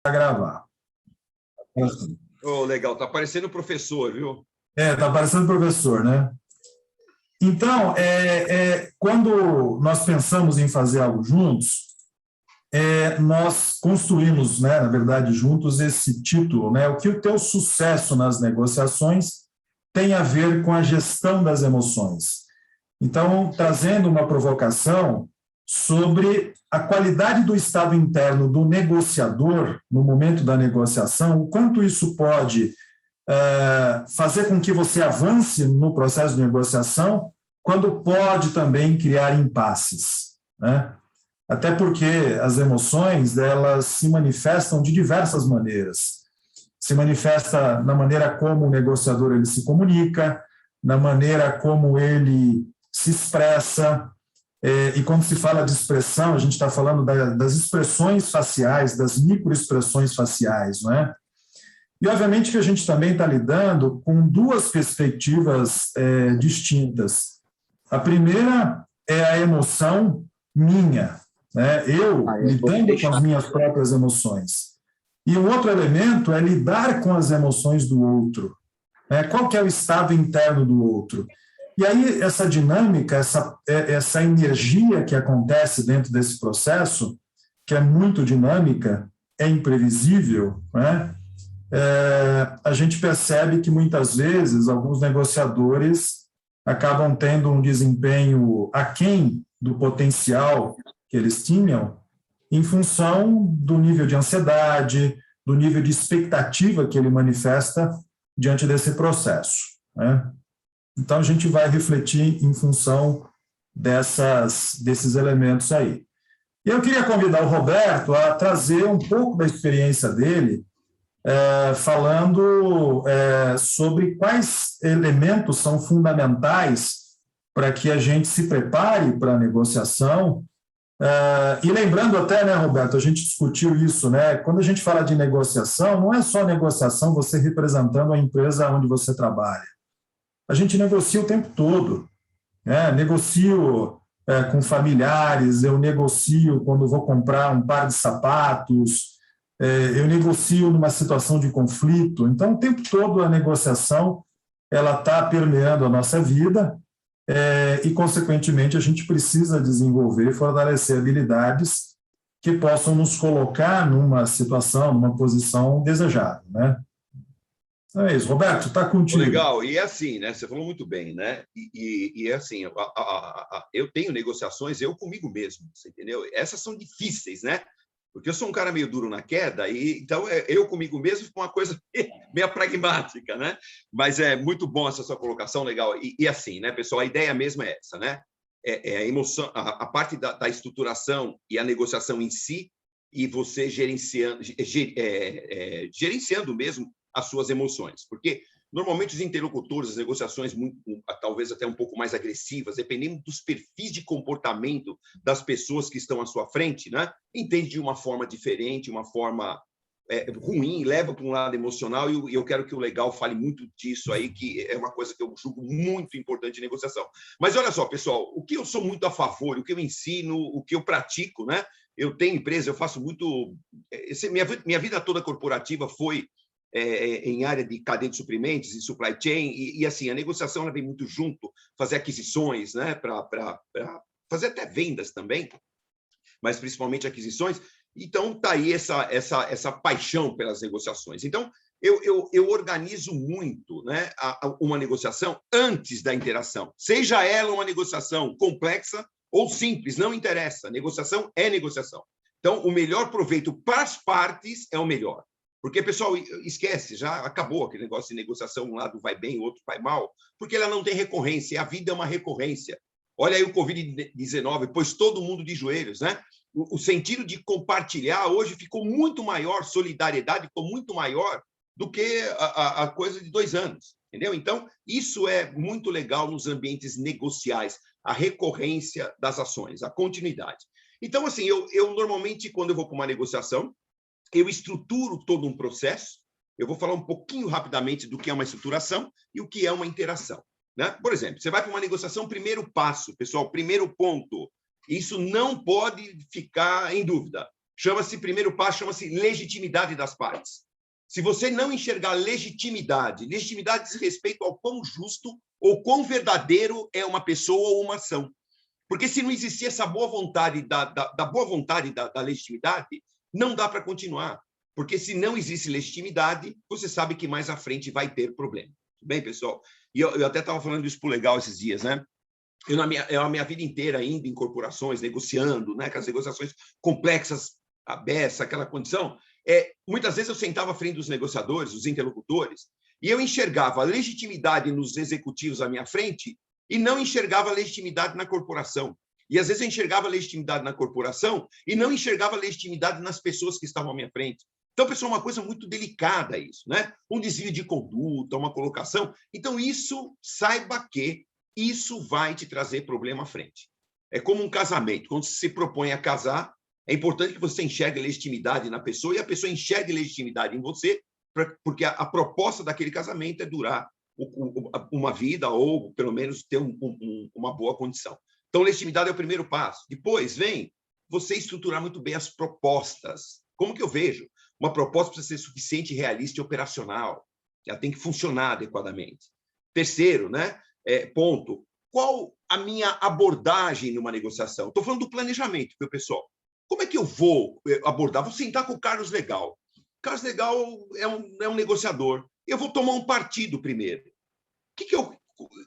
gravar. Oh, legal, tá parecendo professor, viu? Tá parecendo professor, né? Então, quando nós pensamos em fazer algo juntos, nós construímos, né, na verdade, juntos esse título, né? O que o teu sucesso nas negociações tem a ver com a gestão das emoções. Então, trazendo uma provocação sobre a qualidade do estado interno do negociador no momento da negociação, o quanto isso pode fazer com que você avance no processo de negociação, quando pode também criar impasses, né? Até porque as emoções, elas se manifestam de diversas maneiras. Se manifesta na maneira como o negociador ele se comunica, na maneira como ele se expressa, e quando se fala de expressão, a gente está falando das expressões faciais, das microexpressões faciais, não é? E, obviamente, que a gente também está lidando com duas perspectivas distintas. A primeira é a emoção minha, né? Eu lidando com as minhas próprias emoções. E o outro elemento é lidar com as emoções do outro. Né? Qual que é o estado interno do outro? E aí, essa dinâmica, essa energia que acontece dentro desse processo, que é muito dinâmica, é imprevisível, né? A gente percebe que, muitas vezes, alguns negociadores acabam tendo um desempenho aquém do potencial que eles tinham, em função do nível de ansiedade, do nível de expectativa que ele manifesta diante desse processo, né? Então, a gente vai refletir em função desses elementos aí. E eu queria convidar o Roberto a trazer um pouco da experiência dele, falando sobre quais elementos são fundamentais para que a gente se prepare para a negociação. E lembrando até, né, Roberto, a gente discutiu isso, né? Quando a gente fala de negociação, não é só negociação você representando a empresa onde você trabalha. A gente negocia o tempo todo, né? Negocio com familiares, eu negocio quando vou comprar um par de sapatos, eu negocio numa situação de conflito. Então, o tempo todo a negociação ela está permeando a nossa vida e, consequentemente, a gente precisa desenvolver e fortalecer habilidades que possam nos colocar numa situação, numa posição desejada, né? Então é isso. Roberto, está contigo. Legal. E é assim, né? Você falou muito bem, né? E é assim, eu tenho negociações eu comigo mesmo, você entendeu? Essas são difíceis, né? Porque eu sou um cara meio duro na queda, e então eu comigo mesmo com uma coisa meio pragmática, né? Mas é muito bom essa sua colocação, legal. E assim, né, pessoal, a ideia mesmo é essa, né? A emoção, a parte da estruturação e a negociação em si, e você gerenciando mesmo as suas emoções. Porque normalmente os interlocutores, as negociações talvez até um pouco mais agressivas, dependendo dos perfis de comportamento das pessoas que estão à sua frente, né? Entende de uma forma diferente, uma forma ruim, leva para um lado emocional, e eu quero que o Legal fale muito disso aí, que é uma coisa que eu julgo muito importante em negociação. Mas olha só, pessoal, o que eu sou muito a favor, o que eu ensino, o que eu pratico, né? Eu tenho empresa, eu faço muito... Minha vida toda corporativa foi em área de cadeia de suprimentos e supply chain, e assim, a negociação ela vem muito junto, fazer aquisições, né, para fazer até vendas também, mas principalmente aquisições. Então, está aí essa paixão pelas negociações. Então, eu organizo muito, né, uma negociação antes da interação, seja ela uma negociação complexa ou simples, não interessa, negociação é negociação. Então, o melhor proveito para as partes é o melhor. Porque, pessoal, esquece, já acabou aquele negócio de negociação, um lado vai bem, o outro vai mal, porque ela não tem recorrência, a vida é uma recorrência. Olha aí o Covid-19, pôs todo mundo de joelhos, né? O sentido de compartilhar hoje ficou muito maior, solidariedade ficou muito maior do que a coisa de 2 anos, entendeu? Então, isso é muito legal nos ambientes negociais, a recorrência das ações, a continuidade. Então, assim, eu normalmente, quando eu vou para uma negociação, eu estruturo todo um processo. Eu vou falar um pouquinho rapidamente do que é uma estruturação e o que é uma interação, né? Por exemplo, você vai para uma negociação, primeiro passo, pessoal, primeiro ponto, isso não pode ficar em dúvida. Primeiro passo chama-se legitimidade das partes. Se você não enxergar legitimidade diz respeito ao quão justo ou quão verdadeiro é uma pessoa ou uma ação. Porque se não existir essa boa vontade da legitimidade, não dá para continuar. Porque se não existe legitimidade, você sabe que mais à frente vai ter problema. Tudo bem, pessoal? E eu até estava falando isso para o Legal esses dias, né? Eu, a minha vida inteira, ainda em corporações, negociando, né? Aquelas negociações complexas, a beça, aquela condição, muitas vezes eu sentava à frente dos negociadores, dos interlocutores, e eu enxergava a legitimidade nos executivos à minha frente e não enxergava a legitimidade na corporação. E, às vezes, eu enxergava a legitimidade na corporação e não enxergava a legitimidade nas pessoas que estavam à minha frente. Então, pessoal, é uma coisa muito delicada isso, né? Um desvio de conduta, uma colocação. Então, isso, saiba que isso vai te trazer problema à frente. É como um casamento. Quando você se propõe a casar, é importante que você enxergue legitimidade na pessoa e a pessoa enxergue legitimidade em você, porque a proposta daquele casamento é durar uma vida ou, pelo menos, ter uma boa condição. Então, legitimidade é o primeiro passo. Depois vem você estruturar muito bem as propostas. Como que eu vejo? Uma proposta precisa ser suficiente, realista e operacional. Ela tem que funcionar adequadamente. Terceiro, né? Ponto. Qual a minha abordagem numa negociação? Estou falando do planejamento, viu, pessoal? Como é que eu vou abordar? Vou sentar com o Carlos Legal. O Carlos Legal é um negociador. Eu vou tomar um partido primeiro.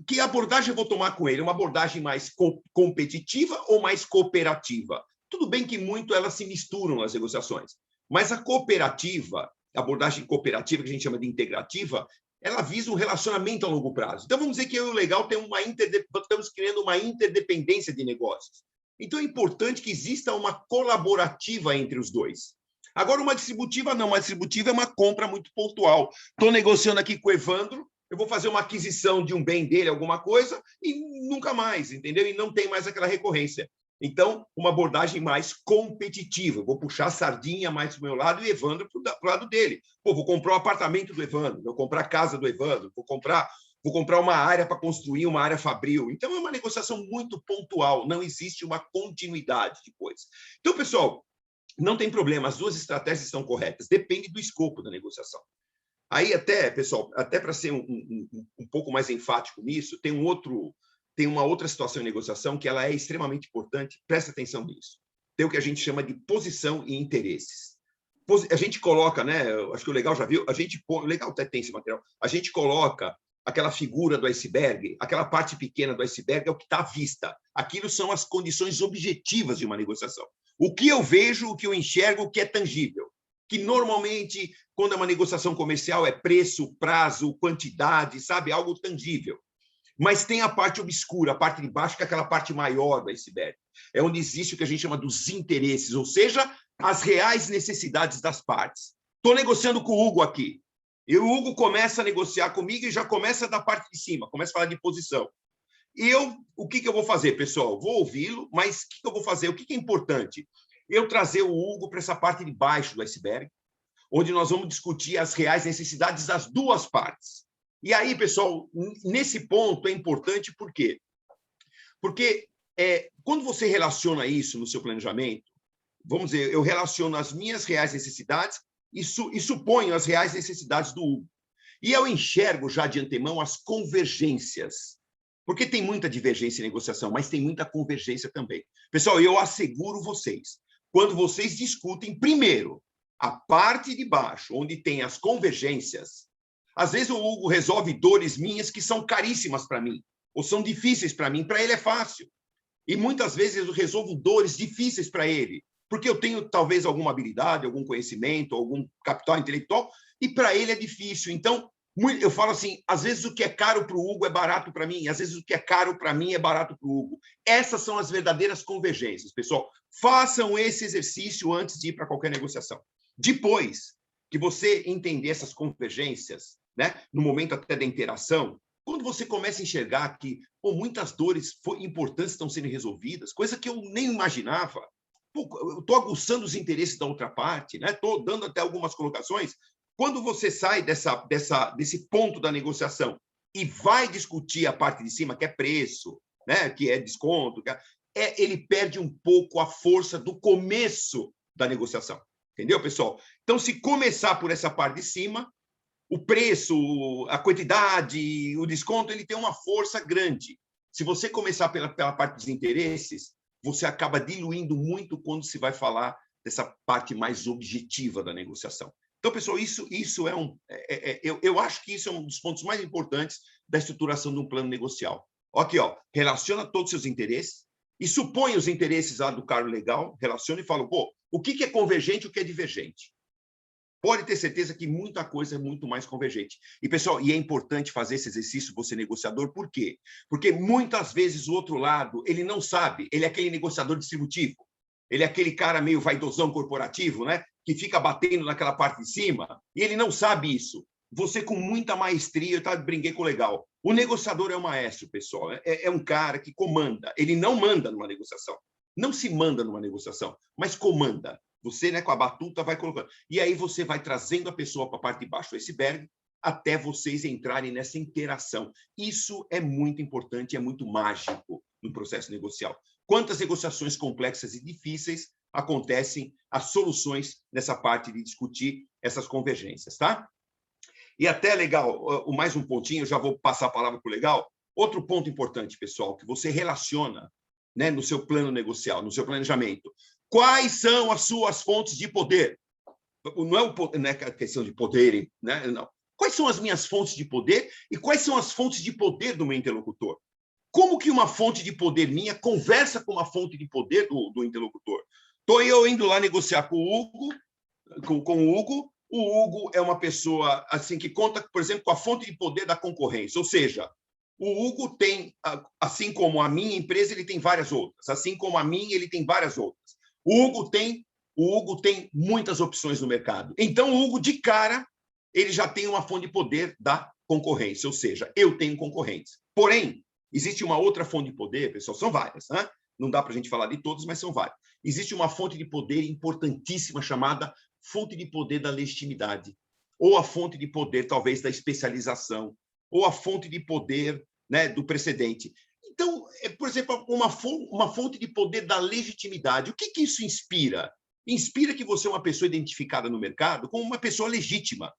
Que abordagem eu vou tomar com ele? Uma abordagem mais competitiva ou mais cooperativa? Tudo bem que muito elas se misturam nas negociações, mas a cooperativa, a abordagem cooperativa, que a gente chama de integrativa, ela visa um relacionamento a longo prazo. Então, vamos dizer que eu e o Legal estamos criando uma interdependência de negócios. Então, é importante que exista uma colaborativa entre os dois. Agora, uma distributiva não. Uma distributiva é uma compra muito pontual. Estou negociando aqui com o Evandro, eu vou fazer uma aquisição de um bem dele, alguma coisa, e nunca mais, entendeu? E não tem mais aquela recorrência. Então, uma abordagem mais competitiva. Eu vou puxar a sardinha mais para o meu lado e o Evandro para o lado dele. Pô, vou comprar o apartamento do Evandro, vou comprar a casa do Evandro, vou comprar uma área para construir uma área fabril. Então, é uma negociação muito pontual, não existe uma continuidade depois. Então, pessoal, não tem problema, as duas estratégias estão corretas, depende do escopo da negociação. Aí, até, pessoal, até para ser um pouco mais enfático nisso, tem uma outra situação em negociação que ela é extremamente importante, presta atenção nisso. Tem o que a gente chama de posição e interesses. A gente coloca, né? Acho que o Legal já viu, o Legal até tem esse material, a gente coloca aquela figura do iceberg, aquela parte pequena do iceberg é o que está à vista. Aquilo são as condições objetivas de uma negociação. O que eu vejo, o que eu enxergo, o que é tangível. Que normalmente, quando é uma negociação comercial, é preço, prazo, quantidade, sabe? Algo tangível. Mas tem a parte obscura, a parte de baixo, que é aquela parte maior do iceberg. É onde existe o que a gente chama dos interesses, ou seja, as reais necessidades das partes. Estou negociando com o Hugo aqui. E o Hugo começa a negociar comigo e já começa da parte de cima, começa a falar de posição. E o que eu vou fazer, pessoal? Vou ouvi-lo, mas o que eu vou fazer? O que é importante? Eu trazer o Hugo para essa parte de baixo do iceberg, onde nós vamos discutir as reais necessidades das duas partes. E aí, pessoal, nesse ponto é importante por quê? Porque quando você relaciona isso no seu planejamento, vamos dizer, eu relaciono as minhas reais necessidades e suponho as reais necessidades do Hugo. E eu enxergo já de antemão as convergências. Porque tem muita divergência em negociação, mas tem muita convergência também. Pessoal, eu asseguro vocês, quando vocês discutem, primeiro, a parte de baixo, onde tem as convergências, às vezes o Hugo resolve dores minhas que são caríssimas para mim, ou são difíceis para mim, para ele é fácil. E muitas vezes eu resolvo dores difíceis para ele, porque eu tenho talvez alguma habilidade, algum conhecimento, algum capital intelectual, e para ele é difícil. Então, eu falo assim, às vezes o que é caro para o Hugo é barato para mim, às vezes o que é caro para mim é barato para o Hugo. Essas são as verdadeiras convergências, pessoal. Façam esse exercício antes de ir para qualquer negociação. Depois que você entender essas convergências, né, no momento até da interação, quando você começa a enxergar que muitas dores importantes estão sendo resolvidas, coisa que eu nem imaginava, eu estou aguçando os interesses da outra parte, né? Estou dando até algumas colocações. Quando você sai desse ponto da negociação e vai discutir a parte de cima, que é preço, né? Que é desconto, ele perde um pouco a força do começo da negociação. Entendeu, pessoal? Então, se começar por essa parte de cima, o preço, a quantidade, o desconto, ele tem uma força grande. Se você começar pela parte dos interesses, você acaba diluindo muito quando se vai falar dessa parte mais objetiva da negociação. Então, pessoal, isso eu acho que isso é um dos pontos mais importantes da estruturação de um plano negocial. Aqui, ó, relaciona todos os seus interesses e supõe os interesses lá do cara legal, relaciona e fala, pô, o que é convergente e o que é divergente? Pode ter certeza que muita coisa é muito mais convergente. E, pessoal, é importante fazer esse exercício, você negociador, por quê? Porque muitas vezes o outro lado, ele não sabe, ele é aquele negociador distributivo, ele é aquele cara meio vaidosão corporativo, né? Que fica batendo naquela parte de cima, e ele não sabe isso. Você, com muita maestria, brinquei com o legal. O negociador é um maestro, pessoal, é um cara que comanda, ele não manda numa negociação, não se manda numa negociação, mas comanda. Você, né, com a batuta, vai colocando. E aí você vai trazendo a pessoa para a parte de baixo do iceberg até vocês entrarem nessa interação. Isso é muito importante, é muito mágico no processo negocial. Quantas negociações complexas e difíceis acontecem, as soluções nessa parte de discutir essas convergências, tá? E até, legal, mais um pontinho, eu já vou passar a palavra para o legal. Outro ponto importante, pessoal, que você relaciona, né, no seu plano negocial, no seu planejamento. Quais são as suas fontes de poder? Não é a questão de poder, né? Não. Quais são as minhas fontes de poder e quais são as fontes de poder do meu interlocutor? Como que uma fonte de poder minha conversa com uma fonte de poder do interlocutor? Estou eu indo lá negociar com o Hugo, com o Hugo. O Hugo é uma pessoa assim que conta, por exemplo, com a fonte de poder da concorrência, ou seja, o Hugo tem, assim como a minha empresa, ele tem várias outras, assim como a minha, ele tem várias outras. O Hugo tem muitas opções no mercado. Então, o Hugo, de cara, ele já tem uma fonte de poder da concorrência, ou seja, eu tenho concorrentes. Porém, existe uma outra fonte de poder, pessoal, são várias, né? Não dá para a gente falar de todas, mas são várias. Existe uma fonte de poder importantíssima chamada fonte de poder da legitimidade, ou a fonte de poder, talvez, da especialização, ou a fonte de poder, né, do precedente. Então, por exemplo, uma fonte de poder da legitimidade. O que isso inspira? Inspira que você é uma pessoa identificada no mercado como uma pessoa legítima.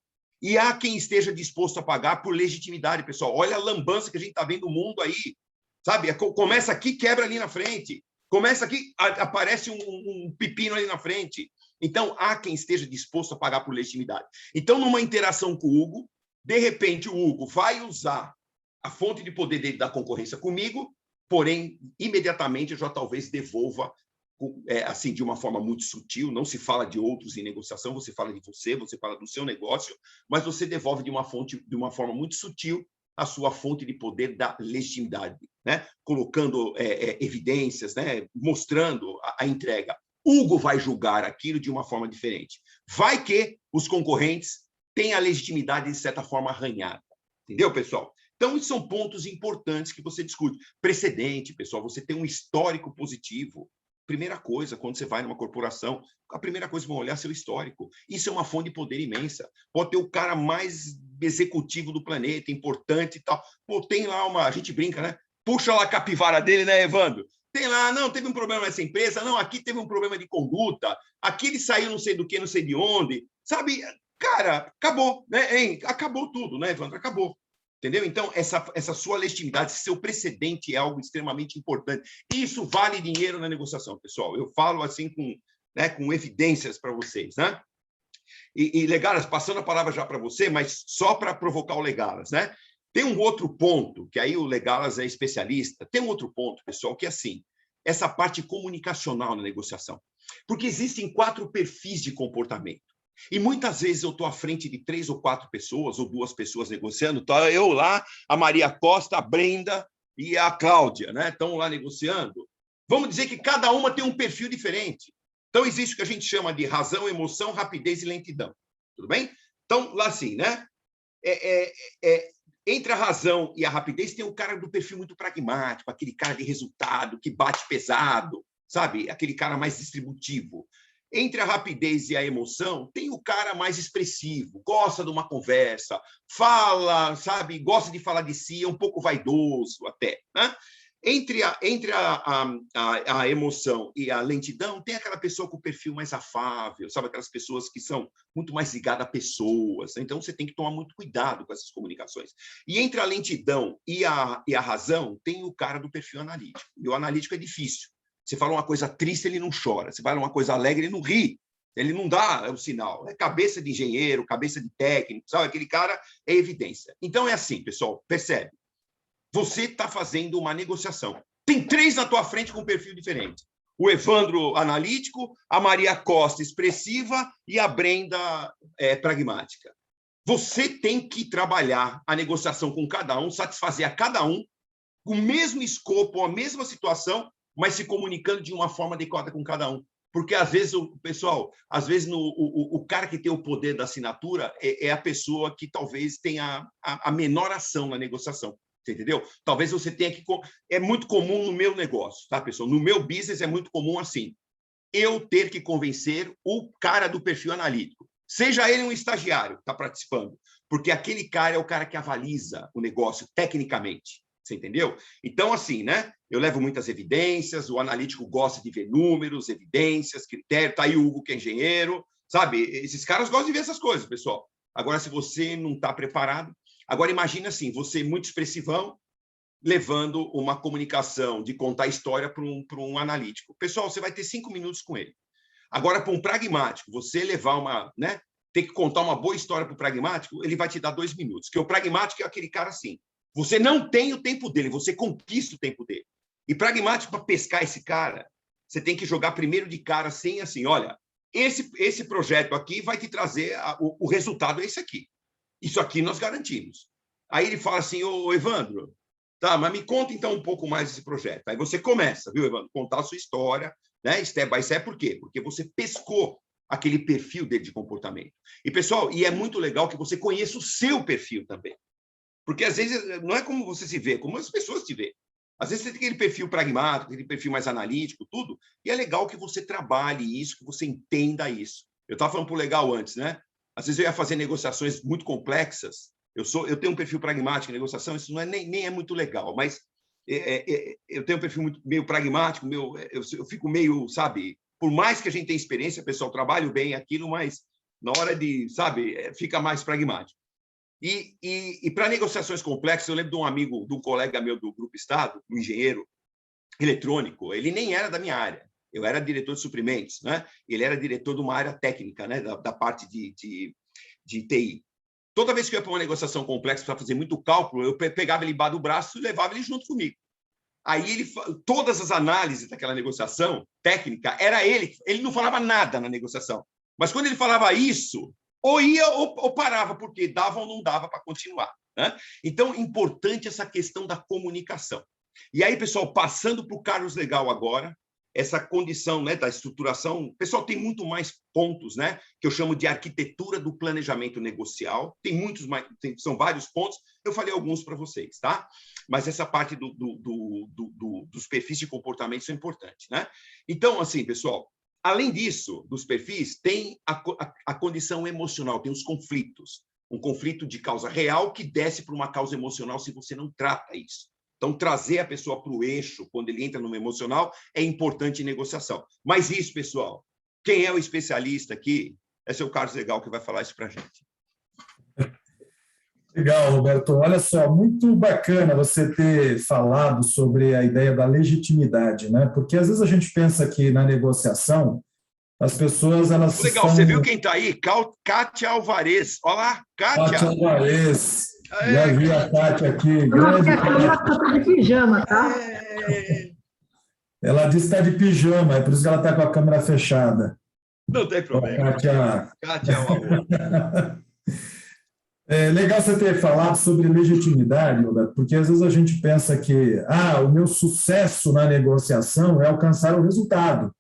E há quem esteja disposto a pagar por legitimidade, pessoal. Olha a lambança que a gente está vendo no mundo aí. Sabe? Começa aqui, quebra ali na frente. Começa aqui, aparece um pepino ali na frente. Então, há quem esteja disposto a pagar por legitimidade. Então, numa interação com o Hugo, de repente, o Hugo vai usar a fonte de poder dele da concorrência comigo, porém, imediatamente eu já talvez devolva, assim, de uma forma muito sutil, não se fala de outros em negociação, você fala de você fala do seu negócio, mas você devolve de uma forma muito sutil a sua fonte de poder da legitimidade, né? Colocando evidências, né? Mostrando a entrega. Hugo vai julgar aquilo de uma forma diferente. Vai que os concorrentes têm a legitimidade, de certa forma, arranhada. Entendeu, pessoal? Então, isso são pontos importantes que você discute. Precedente, pessoal, você tem um histórico positivo. Primeira coisa, quando você vai numa corporação, a primeira coisa que vão olhar é seu histórico. Isso é uma fonte de poder imensa. Pode ter o cara mais executivo do planeta, importante e tal. Pô, tem lá a gente brinca, né? Puxa lá a capivara dele, né, Evandro? Tem lá, não, teve um problema nessa empresa, não, aqui teve um problema de conduta, aqui ele saiu não sei do que, não sei de onde. Sabe, cara, acabou, né? Hein? Acabou tudo, né, Evandro? Acabou. Entendeu? Então, essa sua legitimidade, seu precedente é algo extremamente importante. Isso vale dinheiro na negociação, pessoal. Eu falo assim com evidências para vocês, né? E Legalas, passando a palavra já para você, mas só para provocar o Legalas, né? Tem um outro ponto, que aí o Legalas é especialista, tem um outro ponto, pessoal, que é assim, essa parte comunicacional na negociação. Porque existem 4 perfis de comportamento. E muitas vezes eu estou à frente de 3 ou 4 pessoas, ou 2 pessoas negociando, tá? Eu lá, a Maria Costa, a Brenda e a Cláudia, né? Estão lá negociando. Vamos dizer que cada uma tem um perfil diferente. Então, existe o que a gente chama de razão, emoção, rapidez e lentidão. Tudo bem? Então, lá assim, né? Entre a razão e a rapidez tem o cara do perfil muito pragmático, aquele cara de resultado, que bate pesado, sabe? Aquele cara mais distributivo. Entre a rapidez e a emoção, tem o cara mais expressivo, gosta de uma conversa, fala, sabe? Gosta de falar de si, é um pouco vaidoso até, né? Entre a emoção e a lentidão, tem aquela pessoa com o perfil mais afável, sabe? Aquelas pessoas que são muito mais ligadas a pessoas. Então, você tem que tomar muito cuidado com essas comunicações. E entre a lentidão e a razão, tem o cara do perfil analítico. E o analítico é difícil. Você fala uma coisa triste, ele não chora. Você fala uma coisa alegre, ele não ri. Ele não dá o sinal. É cabeça de engenheiro, cabeça de técnico, sabe? Aquele cara é evidência. Então, é assim, pessoal, percebe? Você está fazendo uma negociação. Tem 3 na tua frente com perfil diferente. O Evandro analítico, a Maria Costa expressiva e a Brenda pragmática. Você tem que trabalhar a negociação com cada um, satisfazer a cada um, com o mesmo escopo, a mesma situação, mas se comunicando de uma forma adequada com cada um. Porque, às vezes, o cara que tem o poder da assinatura é a pessoa que talvez tenha a menor ação na negociação. Você entendeu? Talvez você tenha que... É muito comum no meu negócio, tá, pessoal? No meu business é muito comum assim. Eu ter que convencer o cara do perfil analítico. Seja ele um estagiário que está participando. Porque aquele cara é o cara que avaliza o negócio tecnicamente. Você entendeu? Então, assim, né? Eu levo muitas evidências, o analítico gosta de ver números, evidências, critérios. Tá aí o Hugo, que é engenheiro, sabe? Esses caras gostam de ver essas coisas, pessoal. Agora, se você não está preparado... Agora, imagina assim, você muito expressivão, levando uma comunicação de contar história para um analítico. Pessoal, você vai ter 5 minutos com ele. Agora, para um pragmático, você levar uma... né? Ter que contar uma boa história para o pragmático, ele vai te dar 2 minutos. Porque o pragmático é aquele cara assim. Você não tem o tempo dele, você conquista o tempo dele. E pragmático, para pescar esse cara, você tem que jogar primeiro de cara assim, olha, esse projeto aqui vai te trazer... O resultado é esse aqui. Isso aqui nós garantimos. Aí ele fala assim, ô Evandro, tá, mas me conta então um pouco mais desse projeto. Aí você começa, viu, Evandro, contar a sua história, né, step by step, por quê? Porque você pescou aquele perfil dele de comportamento. E, pessoal, é muito legal que você conheça o seu perfil também. Porque, às vezes, não é como você se vê, como as pessoas te veem. Às vezes, você tem aquele perfil pragmático, aquele perfil mais analítico, tudo, e é legal que você trabalhe isso, que você entenda isso. Eu estava falando para o legal antes, né? Às vezes eu ia fazer negociações muito complexas. Eu tenho um perfil pragmático em negociação, isso não é, nem é muito legal, mas eu tenho um perfil meio pragmático, eu fico meio, sabe, por mais que a gente tenha experiência, pessoal, trabalho bem aquilo, mas na hora de, sabe, fica mais pragmático. E para negociações complexas, eu lembro de um amigo, de um colega meu do Grupo Estado, um engenheiro eletrônico, ele nem era da minha área. Eu era diretor de suprimentos, né? Ele era diretor de uma área técnica, né? Da parte de TI. Toda vez que eu ia para uma negociação complexa para fazer muito cálculo, eu pegava ele embaixo do braço e levava ele junto comigo. Aí todas as análises daquela negociação técnica era ele não falava nada na negociação. Mas quando ele falava isso, ou ia ou parava, porque dava ou não dava para continuar, né? Então, importante essa questão da comunicação. E aí, pessoal, passando para o Carlos Legal agora, essa condição, né, da estruturação. Pessoal, tem muito mais pontos, né, que eu chamo de arquitetura do planejamento negocial. Tem muitos mais, são vários pontos. Eu falei alguns para vocês, tá? Mas essa parte dos perfis de comportamento são importantes, né? Então, assim, pessoal, além disso, dos perfis, tem a condição emocional, tem os conflitos. Um conflito de causa real que desce para uma causa emocional se você não trata isso. Então, trazer a pessoa para o eixo, quando ele entra no emocional, é importante em negociação. Mas isso, pessoal, quem é o especialista aqui? Esse é o Carlos Legal que vai falar isso para a gente. Legal, Roberto. Olha só, muito bacana você ter falado sobre a ideia da legitimidade, né? Porque às vezes a gente pensa que na negociação as pessoas elas legal, você viu quem está aí? Kátia Alvarez. Olha lá, Kátia. Kátia Alvarez. Já vi a Kátia aqui. Grande Ela está de pijama, tá? Ela disse que está de pijama, é por isso que ela está com a câmera fechada. Não tem problema. Kátia é uma boa. É legal você ter falado sobre legitimidade, Roberto, porque às vezes a gente pensa que o meu sucesso na negociação é alcançar o resultado.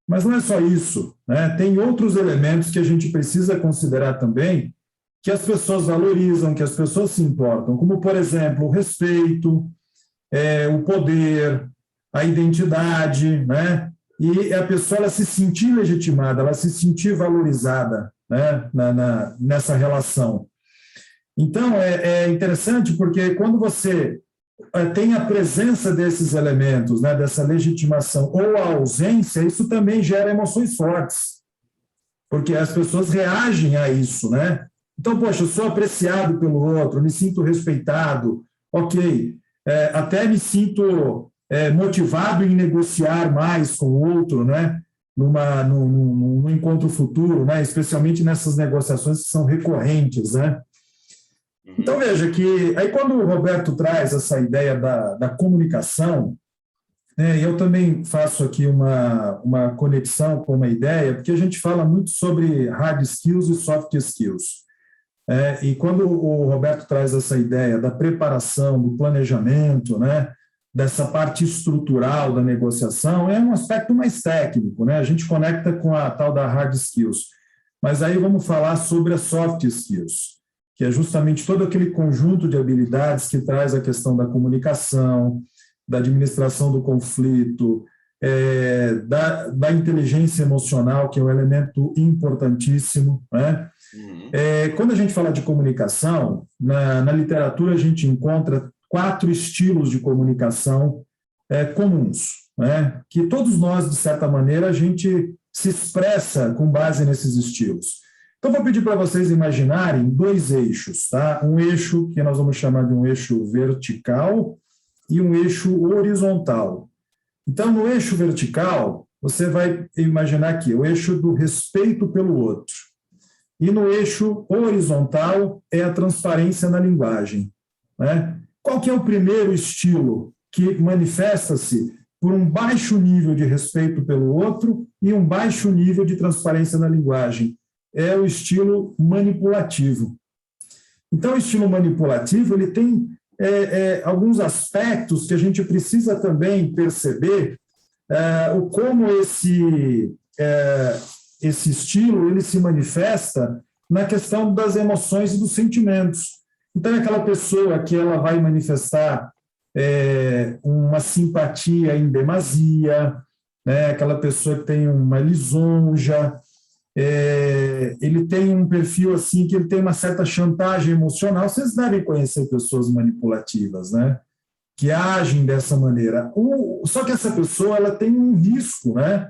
Mas não é só isso, né? Tem outros elementos que a gente precisa considerar também, que as pessoas valorizam, que as pessoas se importam, como, por exemplo, o respeito, o poder, a identidade, né? E a pessoa ela se sentir legitimada, ela se sentir valorizada, né? Nessa relação. Então, é interessante porque quando você tem a presença desses elementos, né, dessa legitimação ou a ausência, isso também gera emoções fortes, porque as pessoas reagem a isso, né? Então, poxa, eu sou apreciado pelo outro, me sinto respeitado, ok, até me sinto motivado em negociar mais com o outro, né? Num encontro futuro, né? Especialmente nessas negociações que são recorrentes, né? Então, veja que aí quando o Roberto traz essa ideia da comunicação, né, eu também faço aqui uma conexão com uma ideia, porque a gente fala muito sobre hard skills e soft skills. E quando o Roberto traz essa ideia da preparação, do planejamento, né, dessa parte estrutural da negociação, é um aspecto mais técnico, né? A gente conecta com a tal da hard skills. Mas aí vamos falar sobre as soft skills, que é justamente todo aquele conjunto de habilidades que traz a questão da comunicação, da administração do conflito, da inteligência emocional, que é um elemento importantíssimo, né? Quando a gente fala de comunicação, na literatura a gente encontra 4 estilos de comunicação comuns, né? Que todos nós, de certa maneira, a gente se expressa com base nesses estilos. Então, vou pedir para vocês imaginarem 2 eixos, tá? Um eixo que nós vamos chamar de um eixo vertical e um eixo horizontal. Então, no eixo vertical, você vai imaginar aqui o eixo do respeito pelo outro. E no eixo horizontal é a transparência na linguagem, né? Qual que é o primeiro estilo que manifesta-se por um baixo nível de respeito pelo outro e um baixo nível de transparência na linguagem? É o estilo manipulativo. Então, o estilo manipulativo ele tem alguns aspectos que a gente precisa também perceber como esse estilo ele se manifesta na questão das emoções e dos sentimentos. Então, é aquela pessoa que ela vai manifestar uma simpatia em demasia, né? Aquela pessoa que tem uma lisonja, ele tem um perfil assim que ele tem uma certa chantagem emocional. Vocês devem conhecer pessoas manipulativas, né? Que agem dessa maneira. Só que essa pessoa ela tem um risco, né?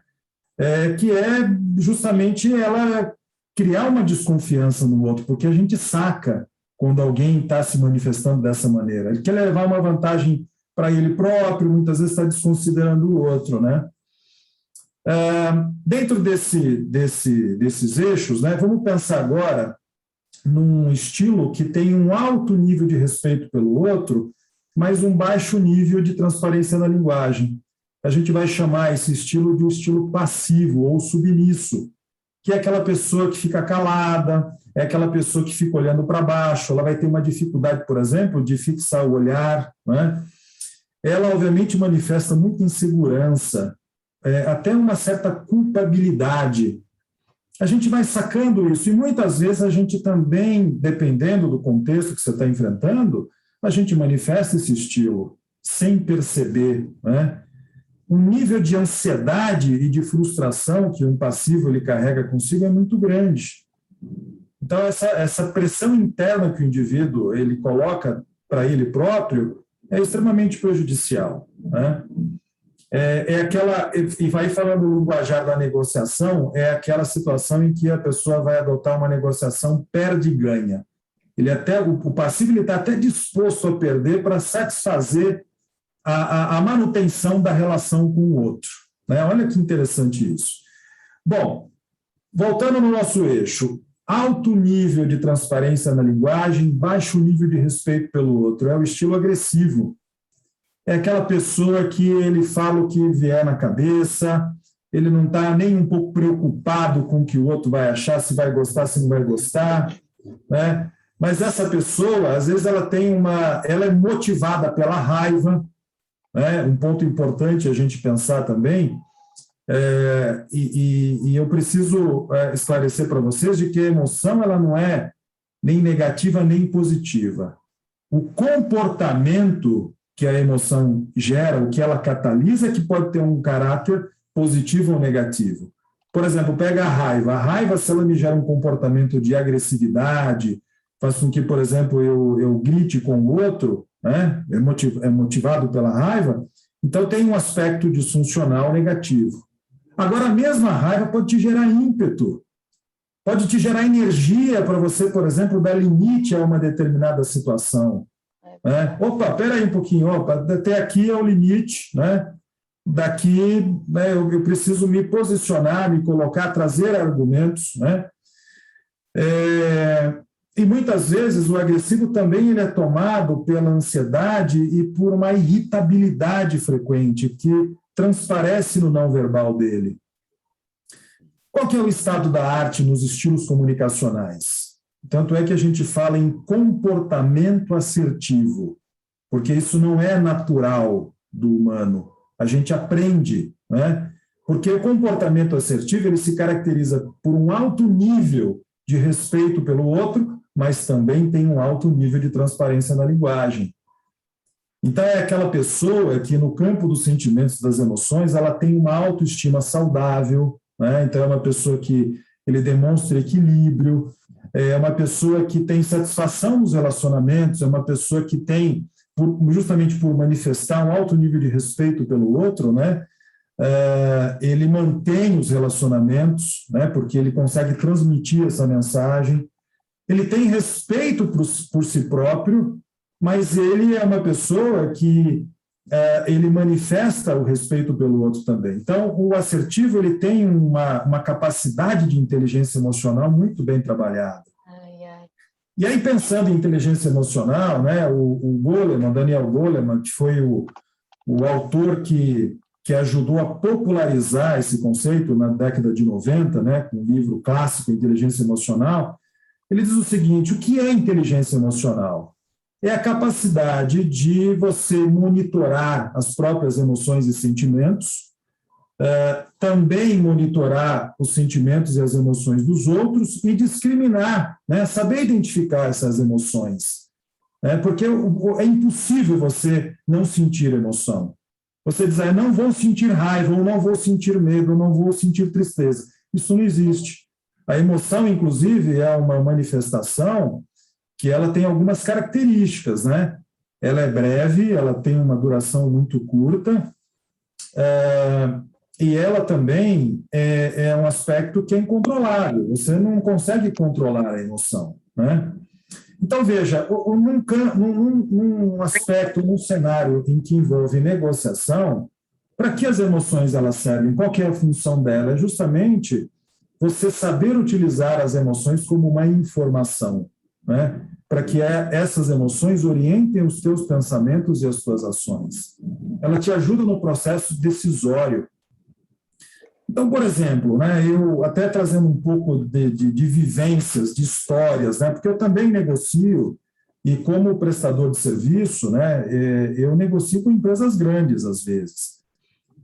Que é justamente ela criar uma desconfiança no outro, porque a gente saca quando alguém está se manifestando dessa maneira. Ele quer levar uma vantagem para ele próprio, muitas vezes está desconsiderando o outro, né? Dentro desses eixos, né, vamos pensar agora num estilo que tem um alto nível de respeito pelo outro, mas um baixo nível de transparência na linguagem. A gente vai chamar esse estilo de um estilo passivo ou submisso, que é aquela pessoa que fica calada, é aquela pessoa que fica olhando para baixo, ela vai ter uma dificuldade, por exemplo, de fixar o olhar, né? Ela, obviamente, manifesta muita insegurança, até uma certa culpabilidade. A gente vai sacando isso, e muitas vezes a gente também, dependendo do contexto que você está enfrentando, a gente manifesta esse estilo, sem perceber, né? Um nível de ansiedade e de frustração que um passivo ele carrega consigo é muito grande. Então, essa pressão interna que o indivíduo ele coloca para ele próprio é extremamente prejudicial, né? E vai falando no linguajar da negociação, é aquela situação em que a pessoa vai adotar uma negociação perde e ganha. O passivo está até disposto a perder para satisfazer a manutenção da relação com o outro, né? Olha que interessante isso. Bom, voltando no nosso eixo, alto nível de transparência na linguagem, baixo nível de respeito pelo outro, é o estilo agressivo. É aquela pessoa que ele fala o que vier na cabeça, ele não está nem um pouco preocupado com o que o outro vai achar, se vai gostar, se não vai gostar, né? Mas essa pessoa, às vezes, ela é motivada pela raiva, né? Um ponto importante a gente pensar também, e eu preciso esclarecer para vocês de que a emoção ela não é nem negativa nem positiva. O comportamento que a emoção gera, o que ela catalisa, que pode ter um caráter positivo ou negativo. Por exemplo, pega a raiva. A raiva, se ela me gera um comportamento de agressividade, faz com que, por exemplo, eu grite com o outro, né? É motivado pela raiva, então tem um aspecto disfuncional negativo. Agora, a mesma raiva pode te gerar ímpeto, pode te gerar energia para você, por exemplo, dar limite a uma determinada situação. Né? Opa, espera aí um pouquinho, até aqui é o limite, né? Daqui, né, eu preciso me posicionar, me colocar, trazer argumentos, né? E muitas vezes o agressivo também ele é tomado pela ansiedade e por uma irritabilidade frequente que transparece no não verbal dele. Qual que é o estado da arte nos estilos comunicacionais? Tanto é que a gente fala em comportamento assertivo, porque isso não é natural do humano. A gente aprende, né? Porque o comportamento assertivo ele se caracteriza por um alto nível de respeito pelo outro, mas também tem um alto nível de transparência na linguagem. Então, é aquela pessoa que, no campo dos sentimentos, das emoções, ela tem uma autoestima saudável, né? Então, é uma pessoa que ele demonstra equilíbrio, é uma pessoa que tem satisfação nos relacionamentos, é uma pessoa que tem, justamente por manifestar um alto nível de respeito pelo outro, né? Ele mantém os relacionamentos, né? Porque ele consegue transmitir essa mensagem. Ele tem respeito por si próprio, mas ele é uma pessoa que ele manifesta o respeito pelo outro também. Então, o assertivo ele tem uma capacidade de inteligência emocional muito bem trabalhada. E aí, pensando em inteligência emocional, né, o Goleman, Daniel Goleman, que foi o autor que ajudou a popularizar esse conceito na década de 90, né, com o livro clássico Inteligência Emocional, ele diz o seguinte: o que é inteligência emocional? É a capacidade de você monitorar as próprias emoções e sentimentos, também monitorar os sentimentos e as emoções dos outros e discriminar, né? Saber identificar essas emoções. Né? Porque é impossível você não sentir emoção. Você diz, eu não vou sentir raiva, ou não vou sentir medo, ou não vou sentir tristeza. Isso não existe. A emoção, inclusive, é uma manifestação que ela tem algumas características, né? Ela é breve, ela tem uma duração muito curta, e ela também é um aspecto que é incontrolável. Você não consegue controlar a emoção, né? Então, veja, num aspecto, num cenário em que envolve negociação, para que as emoções elas servem? Qual que é a função dela? É justamente você saber utilizar as emoções como uma informação, né? Para que essas emoções orientem os teus pensamentos e as tuas ações. Ela te ajuda no processo decisório. Então, por exemplo, né, eu até trazendo um pouco de vivências, de histórias, né, porque eu também negocio, e como prestador de serviço, né, eu negocio com empresas grandes, às vezes.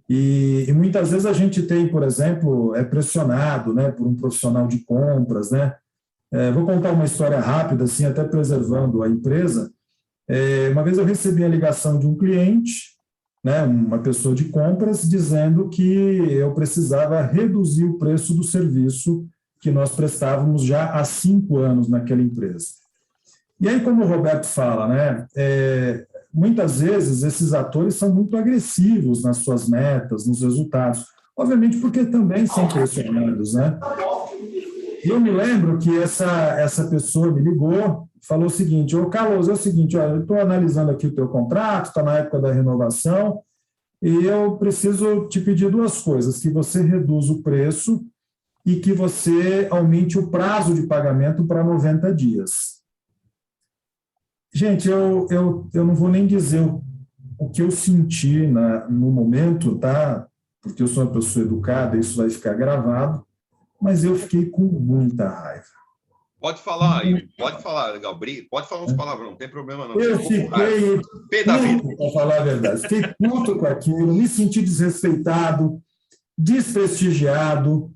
E muitas vezes a gente tem, por exemplo, é pressionado, né, por um profissional de compras, né. Vou contar uma história rápida, assim, até preservando a empresa. Uma vez eu recebi a ligação de um cliente, né, uma pessoa de compras, dizendo que eu precisava reduzir o preço do serviço que nós prestávamos já há 5 anos naquela empresa. E aí, como o Roberto fala, né, muitas vezes esses atores são muito agressivos nas suas metas, nos resultados, obviamente porque também são pressionados, né? E eu me lembro que essa pessoa me ligou, falou o seguinte: ô Carlos, é o seguinte, olha, eu estou analisando aqui o teu contrato, está na época da renovação, e eu preciso te pedir 2 coisas: que você reduza o preço e que você aumente o prazo de pagamento para 90 dias. Gente, eu não vou nem dizer o que eu senti no momento, tá? Porque eu sou uma pessoa educada, isso vai ficar gravado, mas eu fiquei com muita raiva. Pode falar, Galbri, pode falar uns palavrões, não tem problema não. Eu fiquei puto, para falar a verdade. Fiquei puto com aquilo, me senti desrespeitado, desprestigiado,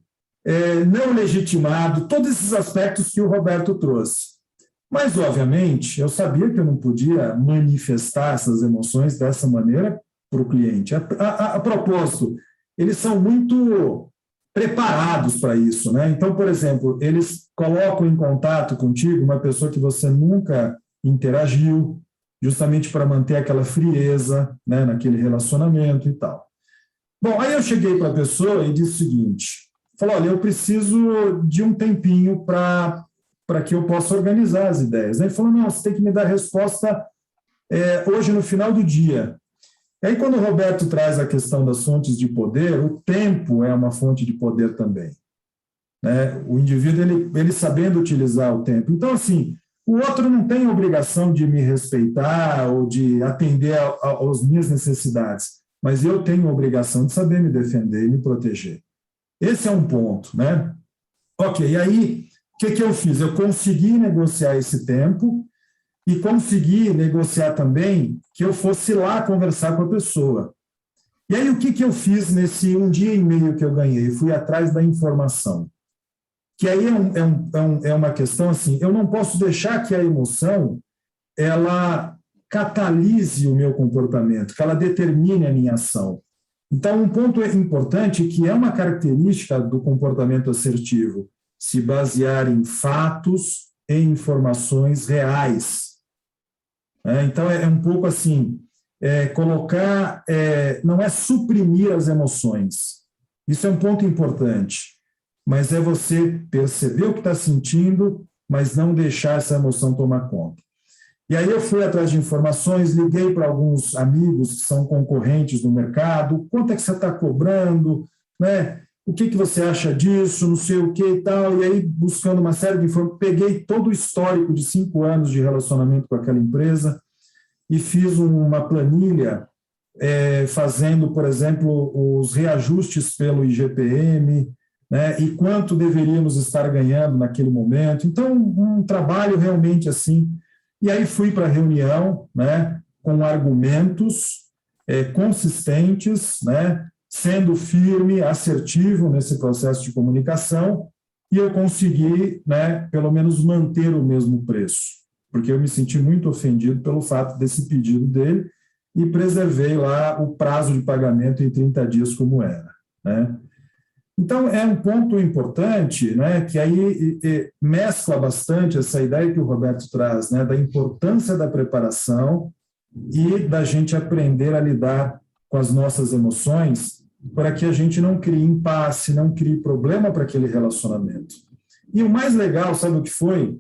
não legitimado, todos esses aspectos que o Roberto trouxe. Mas, obviamente, eu sabia que eu não podia manifestar essas emoções dessa maneira para o cliente. A propósito, eles são muito preparados para isso, né? Então, por exemplo, eles colocam em contato contigo uma pessoa que você nunca interagiu, justamente para manter aquela frieza, né, naquele relacionamento e tal. Bom, aí eu cheguei para a pessoa e disse o seguinte, falou, olha, eu preciso de um tempinho para que eu possa organizar as ideias. Ele falou, não, você tem que me dar a resposta hoje no final do dia. E aí, quando o Roberto traz a questão das fontes de poder, o tempo é uma fonte de poder também, né? O indivíduo, ele sabendo utilizar o tempo. Então, assim, o outro não tem obrigação de me respeitar ou de atender às minhas necessidades, mas eu tenho a obrigação de saber me defender e me proteger. Esse é um ponto, né? Ok, e aí, o que eu fiz? Eu consegui negociar esse tempo e consegui negociar também que eu fosse lá conversar com a pessoa. E aí, o que eu fiz nesse 1 dia e meio que eu ganhei? Fui atrás da informação. Que aí é uma questão assim, eu não posso deixar que a emoção ela catalise o meu comportamento, que ela determine a minha ação. Então, um ponto importante que é uma característica do comportamento assertivo, se basear em fatos e informações reais. Então, é um pouco assim, colocar, não é suprimir as emoções. Isso é um ponto importante, mas é você perceber o que está sentindo, mas não deixar essa emoção tomar conta. E aí eu fui atrás de informações, liguei para alguns amigos que são concorrentes no mercado, quanto é que você está cobrando, né? O que você acha disso, não sei o que e tal, e aí buscando uma série de informações, peguei todo o histórico de 5 anos de relacionamento com aquela empresa e fiz uma planilha fazendo, por exemplo, os reajustes pelo IGPM, né, e quanto deveríamos estar ganhando naquele momento. Então, um trabalho realmente assim. E aí fui para a reunião, né, com argumentos consistentes, né, sendo firme, assertivo nesse processo de comunicação, e eu consegui, né, pelo menos manter o mesmo preço, porque eu me senti muito ofendido pelo fato desse pedido dele e preservei lá o prazo de pagamento em 30 dias como era, né? Então, é um ponto importante, né, que aí mescla bastante essa ideia que o Roberto traz, né, da importância da preparação e da gente aprender a lidar com as nossas emoções para que a gente não crie impasse, não crie problema para aquele relacionamento. E o mais legal, sabe o que foi?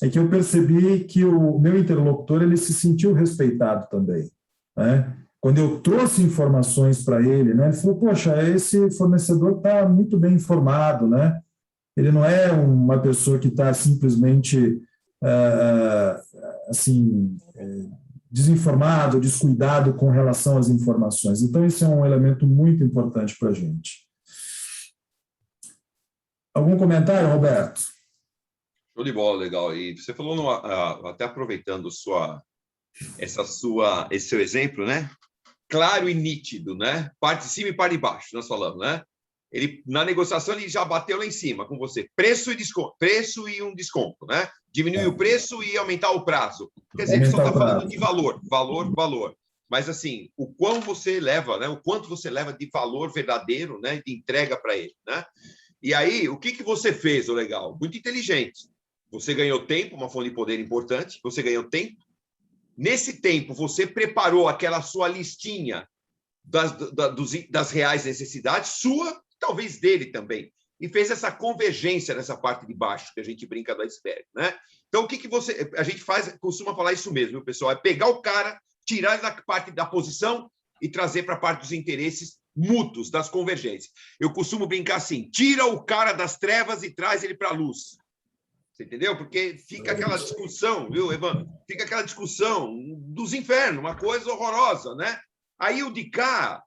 É que eu percebi que o meu interlocutor ele se sentiu respeitado também, né? Quando eu trouxe informações para ele, né, ele falou, poxa, esse fornecedor está muito bem informado, né? Ele não é uma pessoa que está simplesmente assim, desinformado, descuidado com relação às informações. Então, isso é um elemento muito importante para a gente. Algum comentário, Roberto? Show de bola, legal. E você falou, até aproveitando esse seu exemplo, né? Claro e nítido, né? Parte de cima e parte de baixo, nós falamos, né? Ele, na negociação, ele já bateu lá em cima com você. Preço e desconto, preço e um desconto, né? Diminuir o preço e aumentar o prazo. Quer dizer, ele só está falando de valor. Mas, assim, o quanto você leva, né? O quanto você leva de valor verdadeiro, né? De entrega para ele, né? E aí, o que você fez, o legal? Muito inteligente. Você ganhou tempo, uma fonte de poder importante. Você ganhou tempo. Nesse tempo, você preparou aquela sua listinha das reais necessidades, sua, talvez dele também, e fez essa convergência nessa parte de baixo, que a gente brinca do iceberg, né? Então, o que a gente faz, costuma falar isso mesmo, viu, pessoal? É pegar o cara, tirar ele da parte da posição e trazer para a parte dos interesses mútuos, das convergências. Eu costumo brincar assim, tira o cara das trevas e traz ele para a luz. Você entendeu? Porque fica aquela discussão, viu, Evan? Fica aquela discussão dos infernos, uma coisa horrorosa, né? Aí o de cá,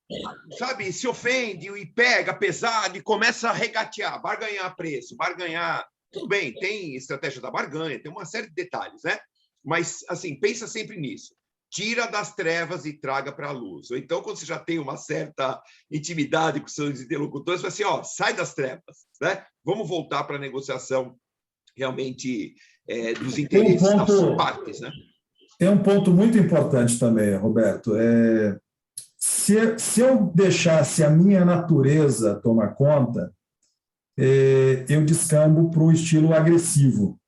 sabe, se ofende e pega pesado e começa a regatear, barganhar preço, barganhar. Tudo bem, tem estratégia da barganha, tem uma série de detalhes, né? Mas, assim, pensa sempre nisso. Tira das trevas e traga para a luz. Ou então, quando você já tem uma certa intimidade com seus interlocutores, você vai assim, ó, sai das trevas, né? Vamos voltar para a negociação realmente dos interesses das partes, né? Tem um ponto muito importante também, Roberto. Se eu deixasse a minha natureza tomar conta, eu descambo para o estilo agressivo.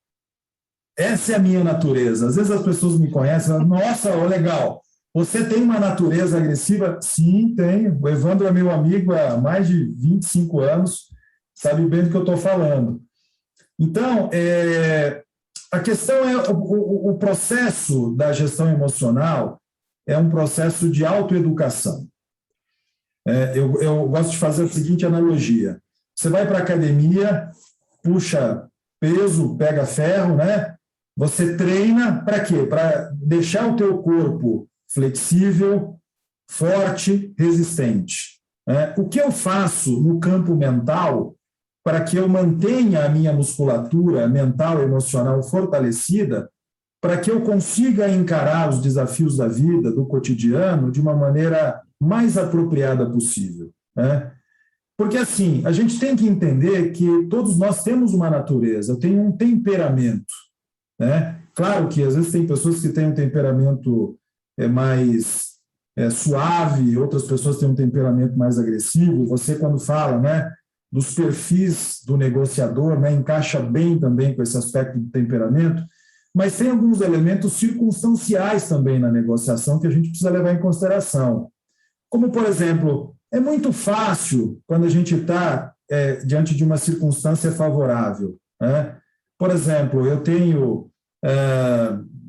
Essa é a minha natureza. Às vezes as pessoas me conhecem e falam, nossa, legal, você tem uma natureza agressiva? Sim, tenho. O Evandro é meu amigo há mais de 25 anos, sabe bem do que eu estou falando. Então, a questão é o processo da gestão emocional é um processo de autoeducação. Eu gosto de fazer a seguinte analogia. Você vai para a academia, puxa peso, pega ferro, né? Você treina para quê? Para deixar o teu corpo flexível, forte, resistente. O que eu faço no campo mental para que eu mantenha a minha musculatura mental e emocional fortalecida, para que eu consiga encarar os desafios da vida, do cotidiano, de uma maneira mais apropriada possível, né? Porque, assim, a gente tem que entender que todos nós temos uma natureza, eu tenho um temperamento, né? Claro que, às vezes, tem pessoas que têm um temperamento mais suave, outras pessoas têm um temperamento mais agressivo. Você, quando fala, né, dos perfis do negociador, né, encaixa bem também com esse aspecto do temperamento, mas tem alguns elementos circunstanciais também na negociação que a gente precisa levar em consideração. Como, por exemplo, é muito fácil quando a gente está diante de uma circunstância favorável, né? Por exemplo,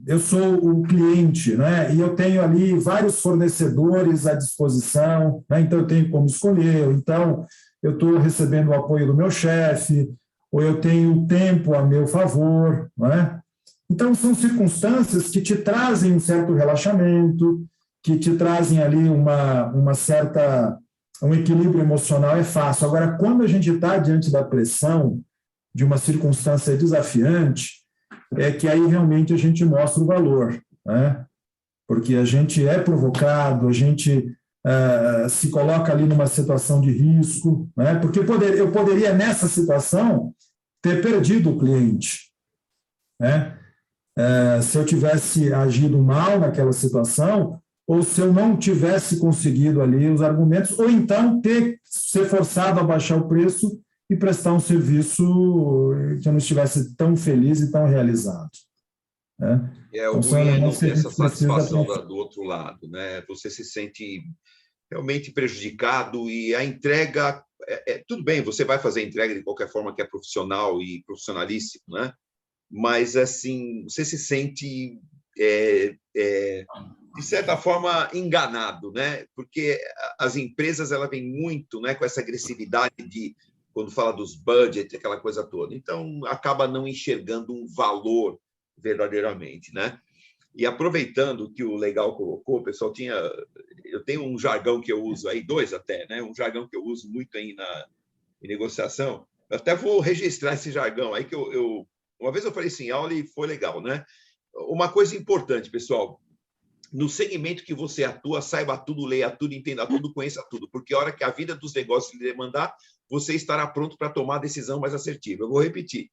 eu sou o cliente, né? E eu tenho ali vários fornecedores à disposição, né? Então eu tenho como escolher, então eu estou recebendo o apoio do meu chefe, ou eu tenho tempo a meu favor, né? Então são circunstâncias que te trazem um certo relaxamento, que te trazem ali um equilíbrio emocional, é fácil. Agora, quando a gente está diante da pressão de uma circunstância desafiante, é que aí realmente a gente mostra o valor, né? Porque a gente é provocado, a gente se coloca ali numa situação de risco, né? Porque eu poderia, nessa situação, ter perdido o cliente, né? Se eu tivesse agido mal naquela situação, ou se eu não tivesse conseguido ali os argumentos, ou então ser forçado a baixar o preço e prestar um serviço que eu não estivesse tão feliz e tão realizado, né? O ruim é não ter essa satisfação do outro lado, né? Você se sente realmente prejudicado e a entrega... tudo bem, você vai fazer a entrega de qualquer forma que é profissional e profissionalíssimo, né? Mas, assim, você se sente... de certa forma, enganado, né? Porque as empresas ela vêm muito, né, com essa agressividade quando fala dos budget, aquela coisa toda. Então, acaba não enxergando um valor verdadeiramente, né? E aproveitando que o Legal colocou, pessoal, eu tenho um jargão que eu uso aí, dois até, né? Um jargão que eu uso muito aí em negociação. Eu até vou registrar esse jargão aí, que uma vez eu falei assim, aula e foi legal, né? Uma coisa importante, pessoal, no segmento que você atua, saiba tudo, leia tudo, entenda tudo, conheça tudo, porque a hora que a vida dos negócios lhe demandar, você estará pronto para tomar a decisão mais assertiva. Eu vou repetir.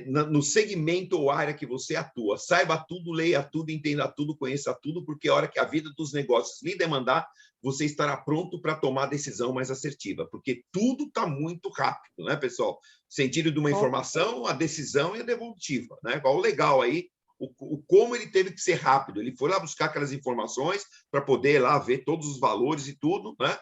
No segmento ou área que você atua, saiba tudo, leia tudo, entenda tudo, conheça tudo, porque a hora que a vida dos negócios lhe demandar, você estará pronto para tomar a decisão mais assertiva, porque tudo está muito rápido, né, pessoal? Sentido de uma informação, a decisão e a devolutiva, né? Qual o legal aí? Como ele teve que ser rápido. Ele foi lá buscar aquelas informações para poder lá ver todos os valores e tudo, né?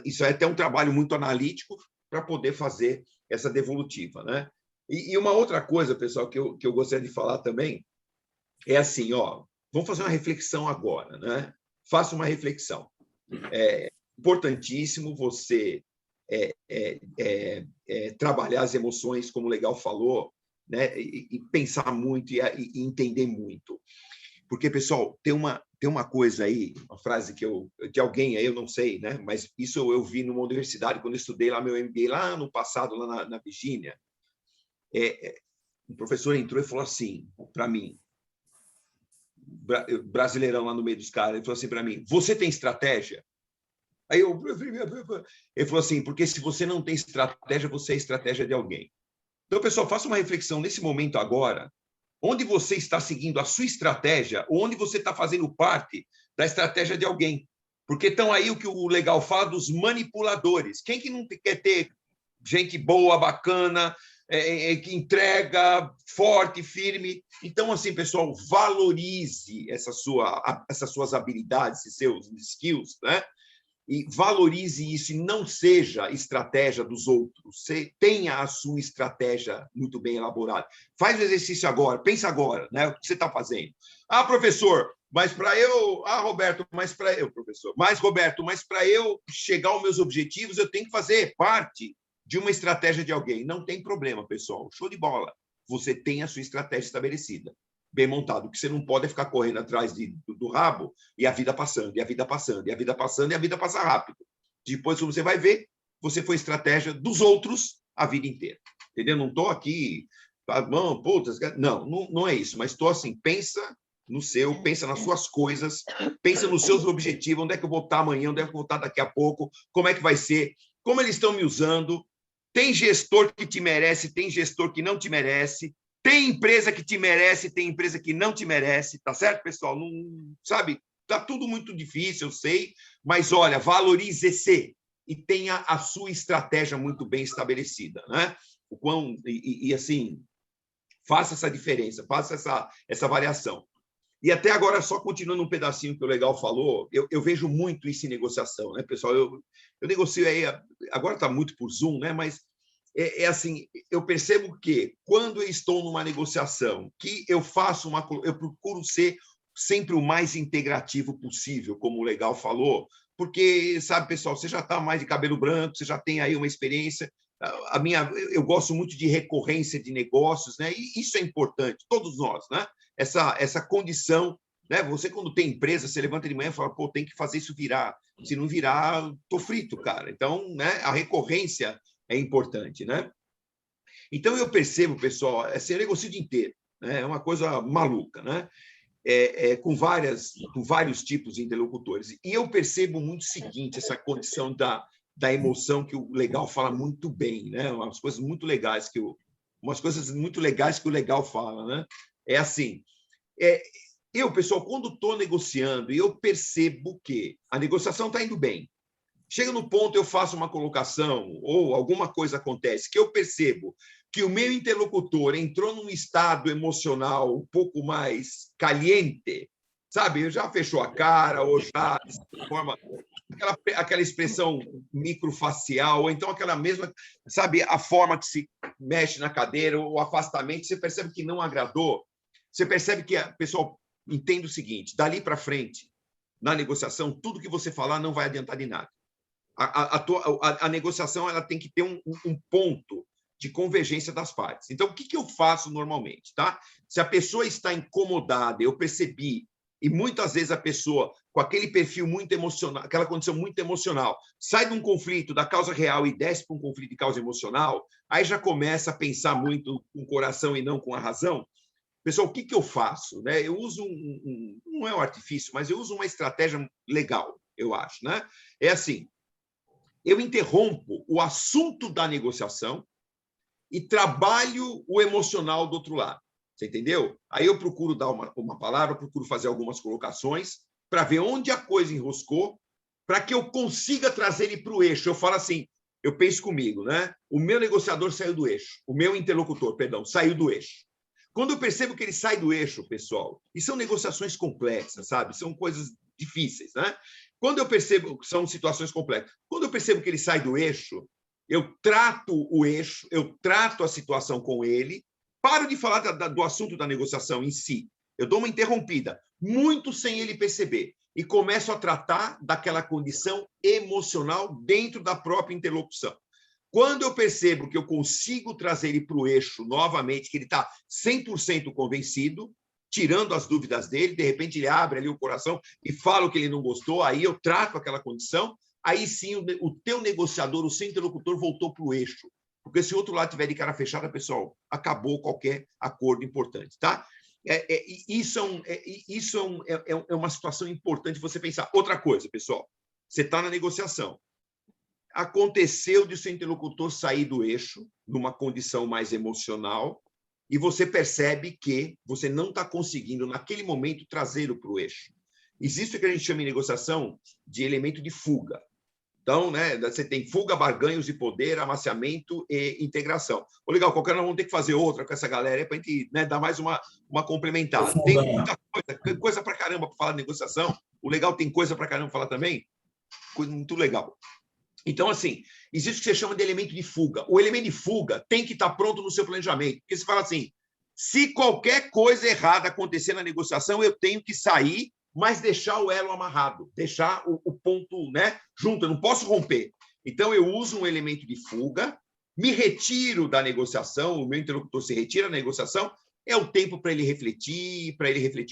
Isso é até um trabalho muito analítico para poder fazer essa devolutiva, né? E uma outra coisa, pessoal, que eu gostaria de falar também é assim, vamos fazer uma reflexão agora, né? Faça uma reflexão. É importantíssimo você trabalhar as emoções, como o Legal falou, né? E pensar muito e entender muito. Porque, pessoal, tem uma coisa aí, uma frase de alguém aí, eu não sei, né? Mas isso eu vi numa universidade, quando eu estudei lá meu MBA, lá no passado, lá na Virgínia. O professor entrou e falou assim para mim, brasileirão lá no meio dos caras, ele falou assim para mim, você tem estratégia? Aí ele falou assim, porque se você não tem estratégia, você é estratégia de alguém. Então, pessoal, faça uma reflexão nesse momento agora, onde você está seguindo a sua estratégia, ou onde você está fazendo parte da estratégia de alguém. Porque estão aí o que o Legal fala dos manipuladores. Quem que não quer ter gente boa, bacana, que entrega, forte, firme. Então, assim, pessoal, valorize essas suas habilidades e seus skills, né? E valorize isso e não seja estratégia dos outros. Você tenha a sua estratégia muito bem elaborada. Faz o exercício agora, pensa agora, né? O que você está fazendo. Ah, professor, mas para eu... Ah, Roberto, mas para eu, professor. Mas, Roberto, mas para eu chegar aos meus objetivos, eu tenho que fazer parte de uma estratégia de alguém. Não tem problema, pessoal. Show de bola. Você tem a sua estratégia estabelecida, bem montado. O que você não pode é ficar correndo atrás do rabo e a vida passando, e a vida passando, e a vida passando, e a vida passa rápido. Depois, como você vai ver, você foi estratégia dos outros a vida inteira. Entendeu? Não estou aqui... Não é isso. Mas estou assim, pensa no seu, pensa nas suas coisas, pensa nos seus objetivos, onde é que eu vou estar amanhã, onde é que eu vou estar daqui a pouco, como é que vai ser, como eles estão me usando. Tem gestor que te merece, tem gestor que não te merece, tem empresa que te merece, tem empresa que não te merece, tá certo, pessoal? Não, sabe, tá tudo muito difícil, eu sei, mas olha, valorize-se e tenha a sua estratégia muito bem estabelecida, né? Assim, faça essa diferença, faça essa variação. E até agora, só continuando um pedacinho que o Legal falou, eu vejo muito isso em negociação, né, pessoal? Eu negocio aí, agora está muito por Zoom, né? Mas assim, eu percebo que quando eu estou numa negociação, que eu procuro ser sempre o mais integrativo possível, como o Legal falou, porque, sabe, pessoal, você já está mais de cabelo branco, você já tem aí uma experiência. Eu gosto muito de recorrência de negócios, né? E isso é importante, todos nós, né? Essa condição, né? Você, quando tem empresa, você levanta de manhã e fala, pô, tem que fazer isso virar. Se não virar, tô frito, cara. Então, né? A recorrência é importante, né? Então, eu percebo, pessoal, assim, eu negocio o dia inteiro, né? É uma coisa maluca, né? Com vários tipos de interlocutores. E eu percebo muito o seguinte, essa condição da emoção, que o Legal fala muito bem, né? Umas coisas muito legais que o Legal fala, né? É assim, pessoal, quando estou negociando e eu percebo que a negociação está indo bem, chega no ponto, eu faço uma colocação ou alguma coisa acontece que eu percebo que o meu interlocutor entrou num estado emocional um pouco mais caliente, sabe? Já fechou a cara, ou já, de certa forma, aquela expressão microfacial, ou então aquela mesma, sabe, a forma que se mexe na cadeira, o afastamento, você percebe que não agradou, você percebe que a pessoa entende o seguinte, dali para frente, na negociação, tudo que você falar não vai adiantar de nada. A negociação ela tem que ter um ponto de convergência das partes. Então, o que eu faço normalmente? Tá? Se a pessoa está incomodada, eu percebi, e muitas vezes a pessoa, com aquele perfil muito emocional, aquela condição muito emocional, sai de um conflito da causa real e desce para um conflito de causa emocional, aí já começa a pensar muito com o coração e não com a razão. Pessoal, o que eu faço? Né? Eu uso não é um artifício, mas eu uso uma estratégia legal, eu acho. Né? É assim, eu interrompo o assunto da negociação e trabalho o emocional do outro lado. Você entendeu? Aí eu procuro dar uma palavra, procuro fazer algumas colocações para ver onde a coisa enroscou, para que eu consiga trazer ele para o eixo. Eu falo assim, eu penso comigo, né? O meu negociador saiu do eixo, o meu interlocutor, perdão, saiu do eixo. Quando eu percebo que ele sai do eixo, pessoal, e são negociações complexas, sabe? São coisas difíceis, né? Quando eu percebo que são situações complexas, quando eu percebo que ele sai do eixo, eu trato o eixo, eu trato a situação com ele, paro de falar do assunto da negociação em si, eu dou uma interrompida, muito sem ele perceber, e começo a tratar daquela condição emocional dentro da própria interlocução. Quando eu percebo que eu consigo trazer ele para o eixo novamente, que ele está 100% convencido, tirando as dúvidas dele, de repente ele abre ali o coração e fala o que ele não gostou, aí eu trato aquela condição, aí sim o teu negociador, o seu interlocutor voltou para o eixo. Porque se o outro lado tiver de cara fechada, pessoal, acabou qualquer acordo importante, tá? Isso é uma situação importante você pensar. Outra coisa, pessoal, você está na negociação. Aconteceu de seu interlocutor sair do eixo, numa condição mais emocional, e você percebe que você não está conseguindo, naquele momento, trazê-lo para o eixo. Existe o que a gente chama em negociação de elemento de fuga. Então, né, você tem fuga, barganhos de poder, amaciamento e integração. Ô, legal, qualquer um vamos ter que fazer outra com essa galera aí para a gente, né, dar mais uma complementada. Tem muita coisa para caramba para falar de negociação. O legal tem coisa para caramba para falar também. Coisa muito legal. Então, assim, existe o que você chama de elemento de fuga. O elemento de fuga tem que estar pronto no seu planejamento. Porque você fala assim, se qualquer coisa errada acontecer na negociação, eu tenho que sair, mas deixar o elo amarrado, deixar o ponto, né, junto, eu não posso romper. Então, eu uso um elemento de fuga, me retiro da negociação, o meu interlocutor se retira da negociação, é o tempo para ele refletir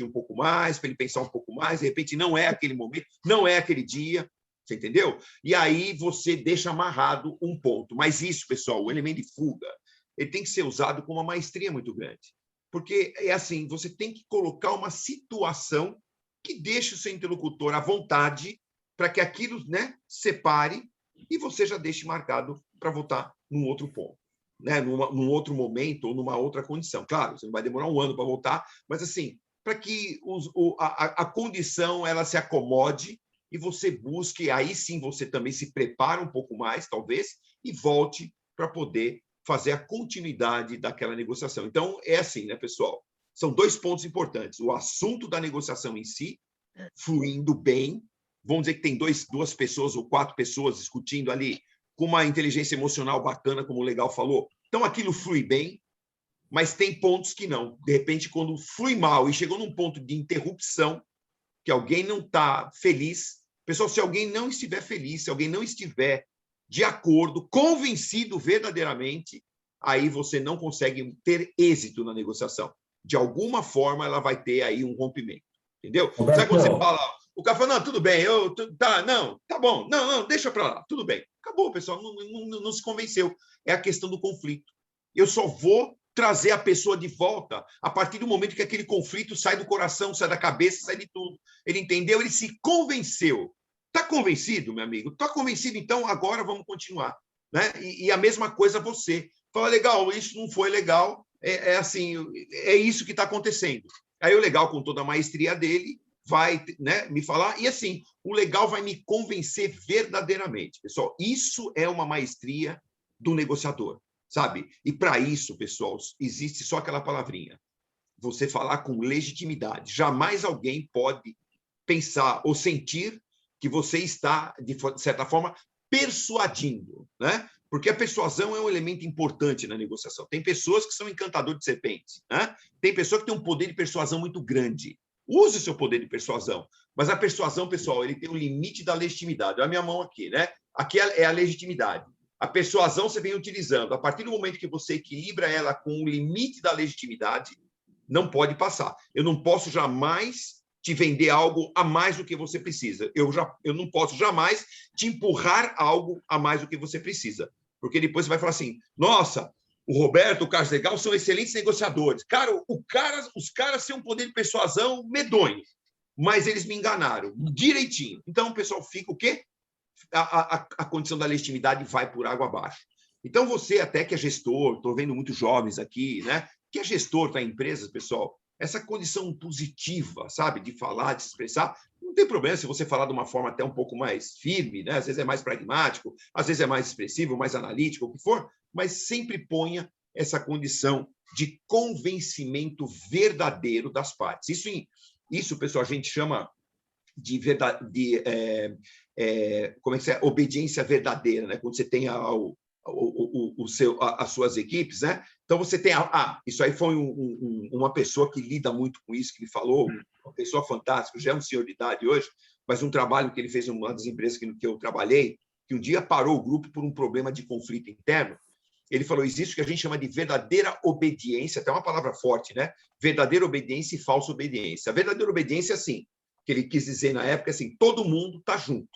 um pouco mais, para ele pensar um pouco mais, de repente não é aquele momento, não é aquele dia, você entendeu? E aí você deixa amarrado um ponto. Mas isso, pessoal, o elemento de fuga, ele tem que ser usado com uma maestria muito grande. Porque é assim, você tem que colocar uma situação que deixe o seu interlocutor à vontade para que aquilo, né, separe e você já deixe marcado para votar num outro ponto, né, num outro momento ou numa outra condição. Claro, você não vai demorar um ano para votar, mas assim, para que a condição ela se acomode e você busque, aí sim você também se prepara um pouco mais, talvez, e volte para poder fazer a continuidade daquela negociação. Então, é assim, né, pessoal? São 2 pontos importantes. O assunto da negociação em si, fluindo bem. Vamos dizer que tem 2 pessoas ou 4 pessoas discutindo ali com uma inteligência emocional bacana, como o Legal falou. Então, aquilo flui bem, mas tem pontos que não. De repente, quando flui mal e chegou num ponto de interrupção, que alguém não está feliz, pessoal, se alguém não estiver feliz, se alguém não estiver de acordo, convencido verdadeiramente, aí você não consegue ter êxito na negociação. De alguma forma, ela vai ter aí um rompimento. Entendeu? Sabe quando você fala, o cara fala, não, tudo bem, tá bom, não, deixa para lá, tudo bem. Acabou, pessoal, não se convenceu. É a questão do conflito. Eu só vou trazer a pessoa de volta a partir do momento que aquele conflito sai do coração, sai da cabeça, sai de tudo. Ele entendeu, ele se convenceu. Está convencido, meu amigo? Está convencido? Então, agora vamos continuar. Né? E a mesma coisa você. Fala, legal, isso não foi legal, assim, é isso que está acontecendo. Aí o Legal, com toda a maestria dele, vai, né, me falar, e assim, o Legal vai me convencer verdadeiramente. Pessoal, isso é uma maestria do negociador, sabe? E para isso, pessoal, existe só aquela palavrinha. Você falar com legitimidade. Jamais alguém pode pensar ou sentir que você está, de certa forma, persuadindo, né? Porque a persuasão é um elemento importante na negociação. Tem pessoas que são encantadores de serpentes, né? Tem pessoa que tem um poder de persuasão muito grande. Use o seu poder de persuasão. Mas a persuasão, pessoal, ele tem um limite da legitimidade. Olha a minha mão aqui, né? Aqui é a legitimidade. A persuasão você vem utilizando. A partir do momento que você equilibra ela com o limite da legitimidade, não pode passar. Eu não posso jamais te vender algo a mais do que você precisa. Eu não posso jamais te empurrar algo a mais do que você precisa. Porque depois você vai falar assim, nossa, o Roberto, o Carlos Legal são excelentes negociadores. Cara, os caras têm um poder de persuasão medonho, mas eles me enganaram direitinho. Então, o pessoal fica o quê? A condição da legitimidade vai por água abaixo. Então, você até que é gestor, estou vendo muitos jovens aqui, né? Que é gestor, está em empresas, pessoal, essa condição positiva, sabe, de falar, de se expressar, não tem problema se você falar de uma forma até um pouco mais firme, né? Às vezes é mais pragmático, às vezes é mais expressivo, mais analítico, o que for, mas sempre ponha essa condição de convencimento verdadeiro das partes. Isso, pessoal, a gente chama de verdade, como é que é? Obediência verdadeira, né? Quando você tem as suas equipes, né? Então você tem isso aí foi uma pessoa que lida muito com isso, que me falou, uma pessoa fantástica, já é um senhor de idade hoje, mas um trabalho que ele fez em uma das empresas que eu trabalhei, que um dia parou o grupo por um problema de conflito interno. Ele falou, existe o que a gente chama de verdadeira obediência, até uma palavra forte, né? Verdadeira obediência e falsa obediência. A verdadeira obediência, assim, que ele quis dizer na época, assim, todo mundo está junto,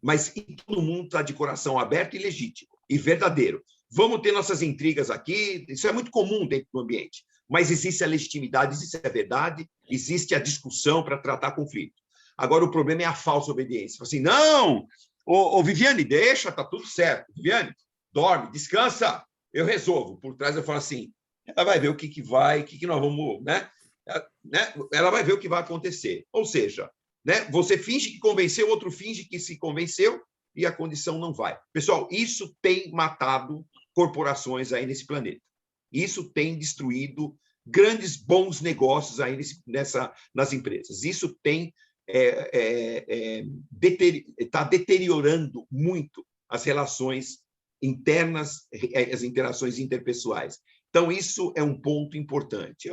mas todo mundo está de coração aberto e legítimo e verdadeiro. Vamos ter nossas intrigas aqui, isso é muito comum dentro do ambiente, mas existe a legitimidade, existe a verdade, existe a discussão para tratar conflito. Agora, o problema é a falsa obediência. Assim, não, Viviane, deixa, está tudo certo. Viviane, dorme, descansa, eu resolvo. Por trás eu falo assim, ela vai ver o que nós vamos, né? Ela vai ver o que vai acontecer. Ou seja, né? Você finge que convenceu, outro finge que se convenceu, e a condição não vai. Pessoal, isso tem matado corporações aí nesse planeta. Isso tem destruído grandes, bons negócios aí nas empresas. Isso tem está deteriorando muito as relações internas, as interações interpessoais. Então, isso é um ponto importante.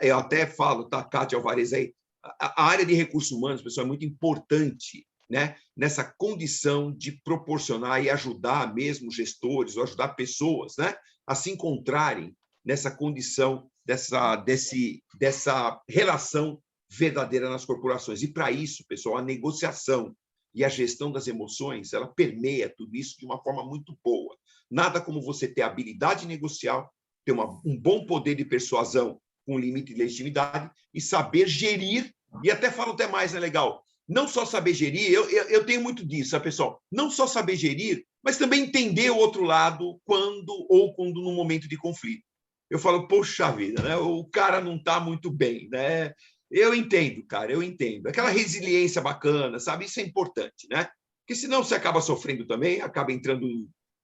Eu até falo, tá, Kátia Alvarez aí, a área de recursos humanos, pessoal, é muito importante, né, nessa condição de proporcionar e ajudar mesmo gestores ou ajudar pessoas, né, a se encontrarem nessa condição dessa relação verdadeira nas corporações. E, para isso, pessoal, a negociação e a gestão das emoções, ela permeia tudo isso de uma forma muito boa. Nada como você ter habilidade negocial, ter um bom poder de persuasão com limite de legitimidade e saber gerir, e até falo até mais, né, legal? Não só saber gerir, eu tenho muito disso, sabe, pessoal? Não só saber gerir, mas também entender o outro lado quando no momento de conflito. Eu falo, poxa vida, né? O cara não está muito bem, né? Eu entendo, cara, eu entendo. Aquela resiliência bacana, sabe? Isso é importante, né? Porque senão você acaba sofrendo também, acaba entrando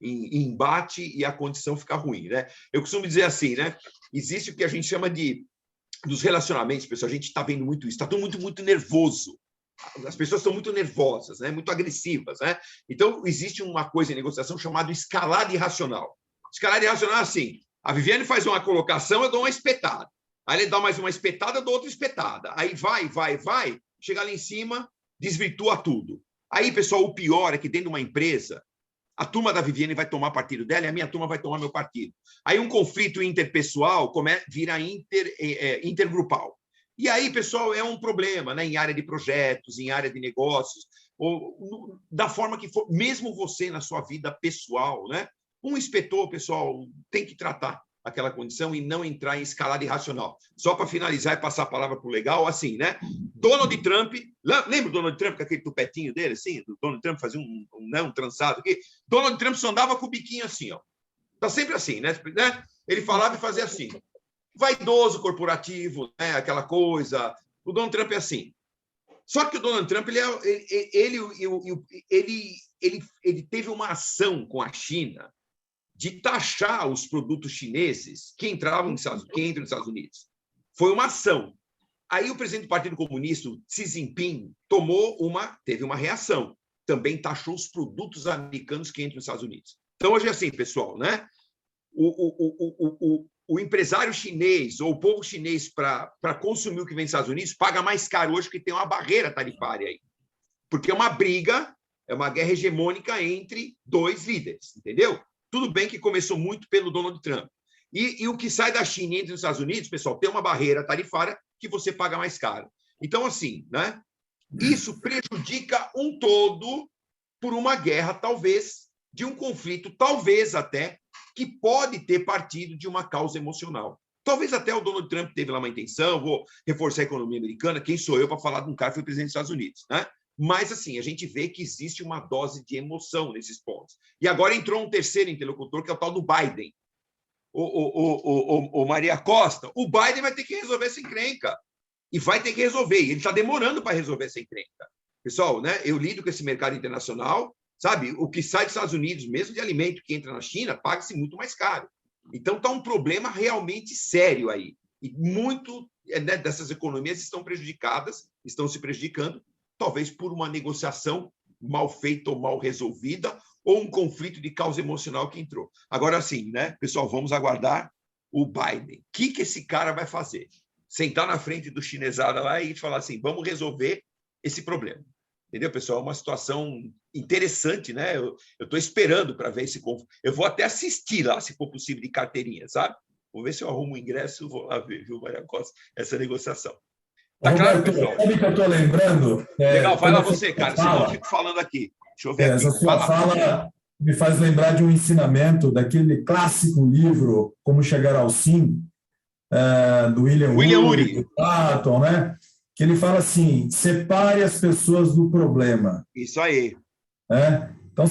em embate e a condição fica ruim, né? Eu costumo dizer assim, né? Existe o que a gente chama dos relacionamentos, pessoal. A gente está vendo muito isso. Está todo muito, muito nervoso. As pessoas estão muito nervosas, né? Muito agressivas, né? Então, existe uma coisa em negociação chamada escalada irracional. Escalada irracional é assim: a Viviane faz uma colocação, eu dou uma espetada. Aí ele dá mais uma espetada, eu dou outra espetada. Aí vai, chega lá em cima, desvirtua tudo. Aí, pessoal, o pior é que dentro de uma empresa, a turma da Viviane vai tomar partido dela e a minha turma vai tomar meu partido. Aí um conflito interpessoal vira intergrupal. E aí, pessoal, é um problema, né? Em área de projetos, em área de negócios, ou da forma que for, mesmo você na sua vida pessoal, né? Um inspetor, pessoal, tem que tratar aquela condição e não entrar em escalada irracional. Só para finalizar e passar a palavra para o legal, assim, né? Donald Trump, lembra o Donald Trump com aquele tupetinho dele, assim? O Donald Trump fazia um trançado aqui. Donald Trump só andava com o biquinho assim, ó. Tá sempre assim, né? Ele falava e fazia assim. Vaidoso, corporativo, né? Aquela coisa. O Donald Trump é assim. Só que o Donald Trump, ele teve uma ação com a China de taxar os produtos chineses que entram nos Estados Unidos. Foi uma ação. Aí o presidente do Partido Comunista, Xi Jinping, teve uma reação. Também taxou os produtos americanos que entram nos Estados Unidos. Então, hoje é assim, pessoal, né? O empresário chinês ou o povo chinês, para consumir o que vem dos Estados Unidos, paga mais caro hoje, porque tem uma barreira tarifária aí. Porque é uma briga, é uma guerra hegemônica entre dois líderes, entendeu? Tudo bem que começou muito pelo Donald Trump. E o que sai da China e entra nos Estados Unidos, pessoal, tem uma barreira tarifária que você paga mais caro. Então, assim, né? Isso prejudica um todo por uma guerra, talvez, de um conflito, talvez até, que pode ter partido de uma causa emocional. Talvez até o Donald Trump teve lá uma intenção, vou reforçar a economia americana, quem sou eu para falar de um cara que foi presidente dos Estados Unidos, né? Mas, assim, a gente vê que existe uma dose de emoção nesses pontos. E agora entrou um terceiro interlocutor, que é o tal do Biden. O Maria Costa. O Biden vai ter que resolver essa encrenca. E vai ter que resolver. E ele está demorando para resolver essa encrenca. Pessoal, né, eu lido com esse mercado internacional, sabe? O que sai dos Estados Unidos, mesmo de alimento que entra na China, paga-se muito mais caro. Então, está um problema realmente sério aí. E muito dessas economias estão prejudicadas, estão se prejudicando, talvez por uma negociação mal feita ou mal resolvida, ou um conflito de causa emocional que entrou. Agora, sim, né, pessoal, vamos aguardar o Biden. O que esse cara vai fazer? Sentar na frente do chinesada lá e falar assim, vamos resolver esse problema. Entendeu, pessoal? É uma situação interessante, né? Eu estou esperando para ver esse conflito. Eu vou até assistir lá, se for possível, de carteirinha, sabe? Vou ver se eu arrumo um ingresso, vou lá ver, viu, Maria Costa, essa negociação. Tá claro, pessoal? Sabe que eu estou lembrando? Legal, vai lá você, cara, senão eu fico falando aqui. Deixa eu ver aqui. Essa sua fala me faz lembrar de um ensinamento daquele clássico livro, Como Chegar ao Sim, do William Ury, do Platon, né? Que ele fala assim, separe as pessoas do problema. Isso aí. Então,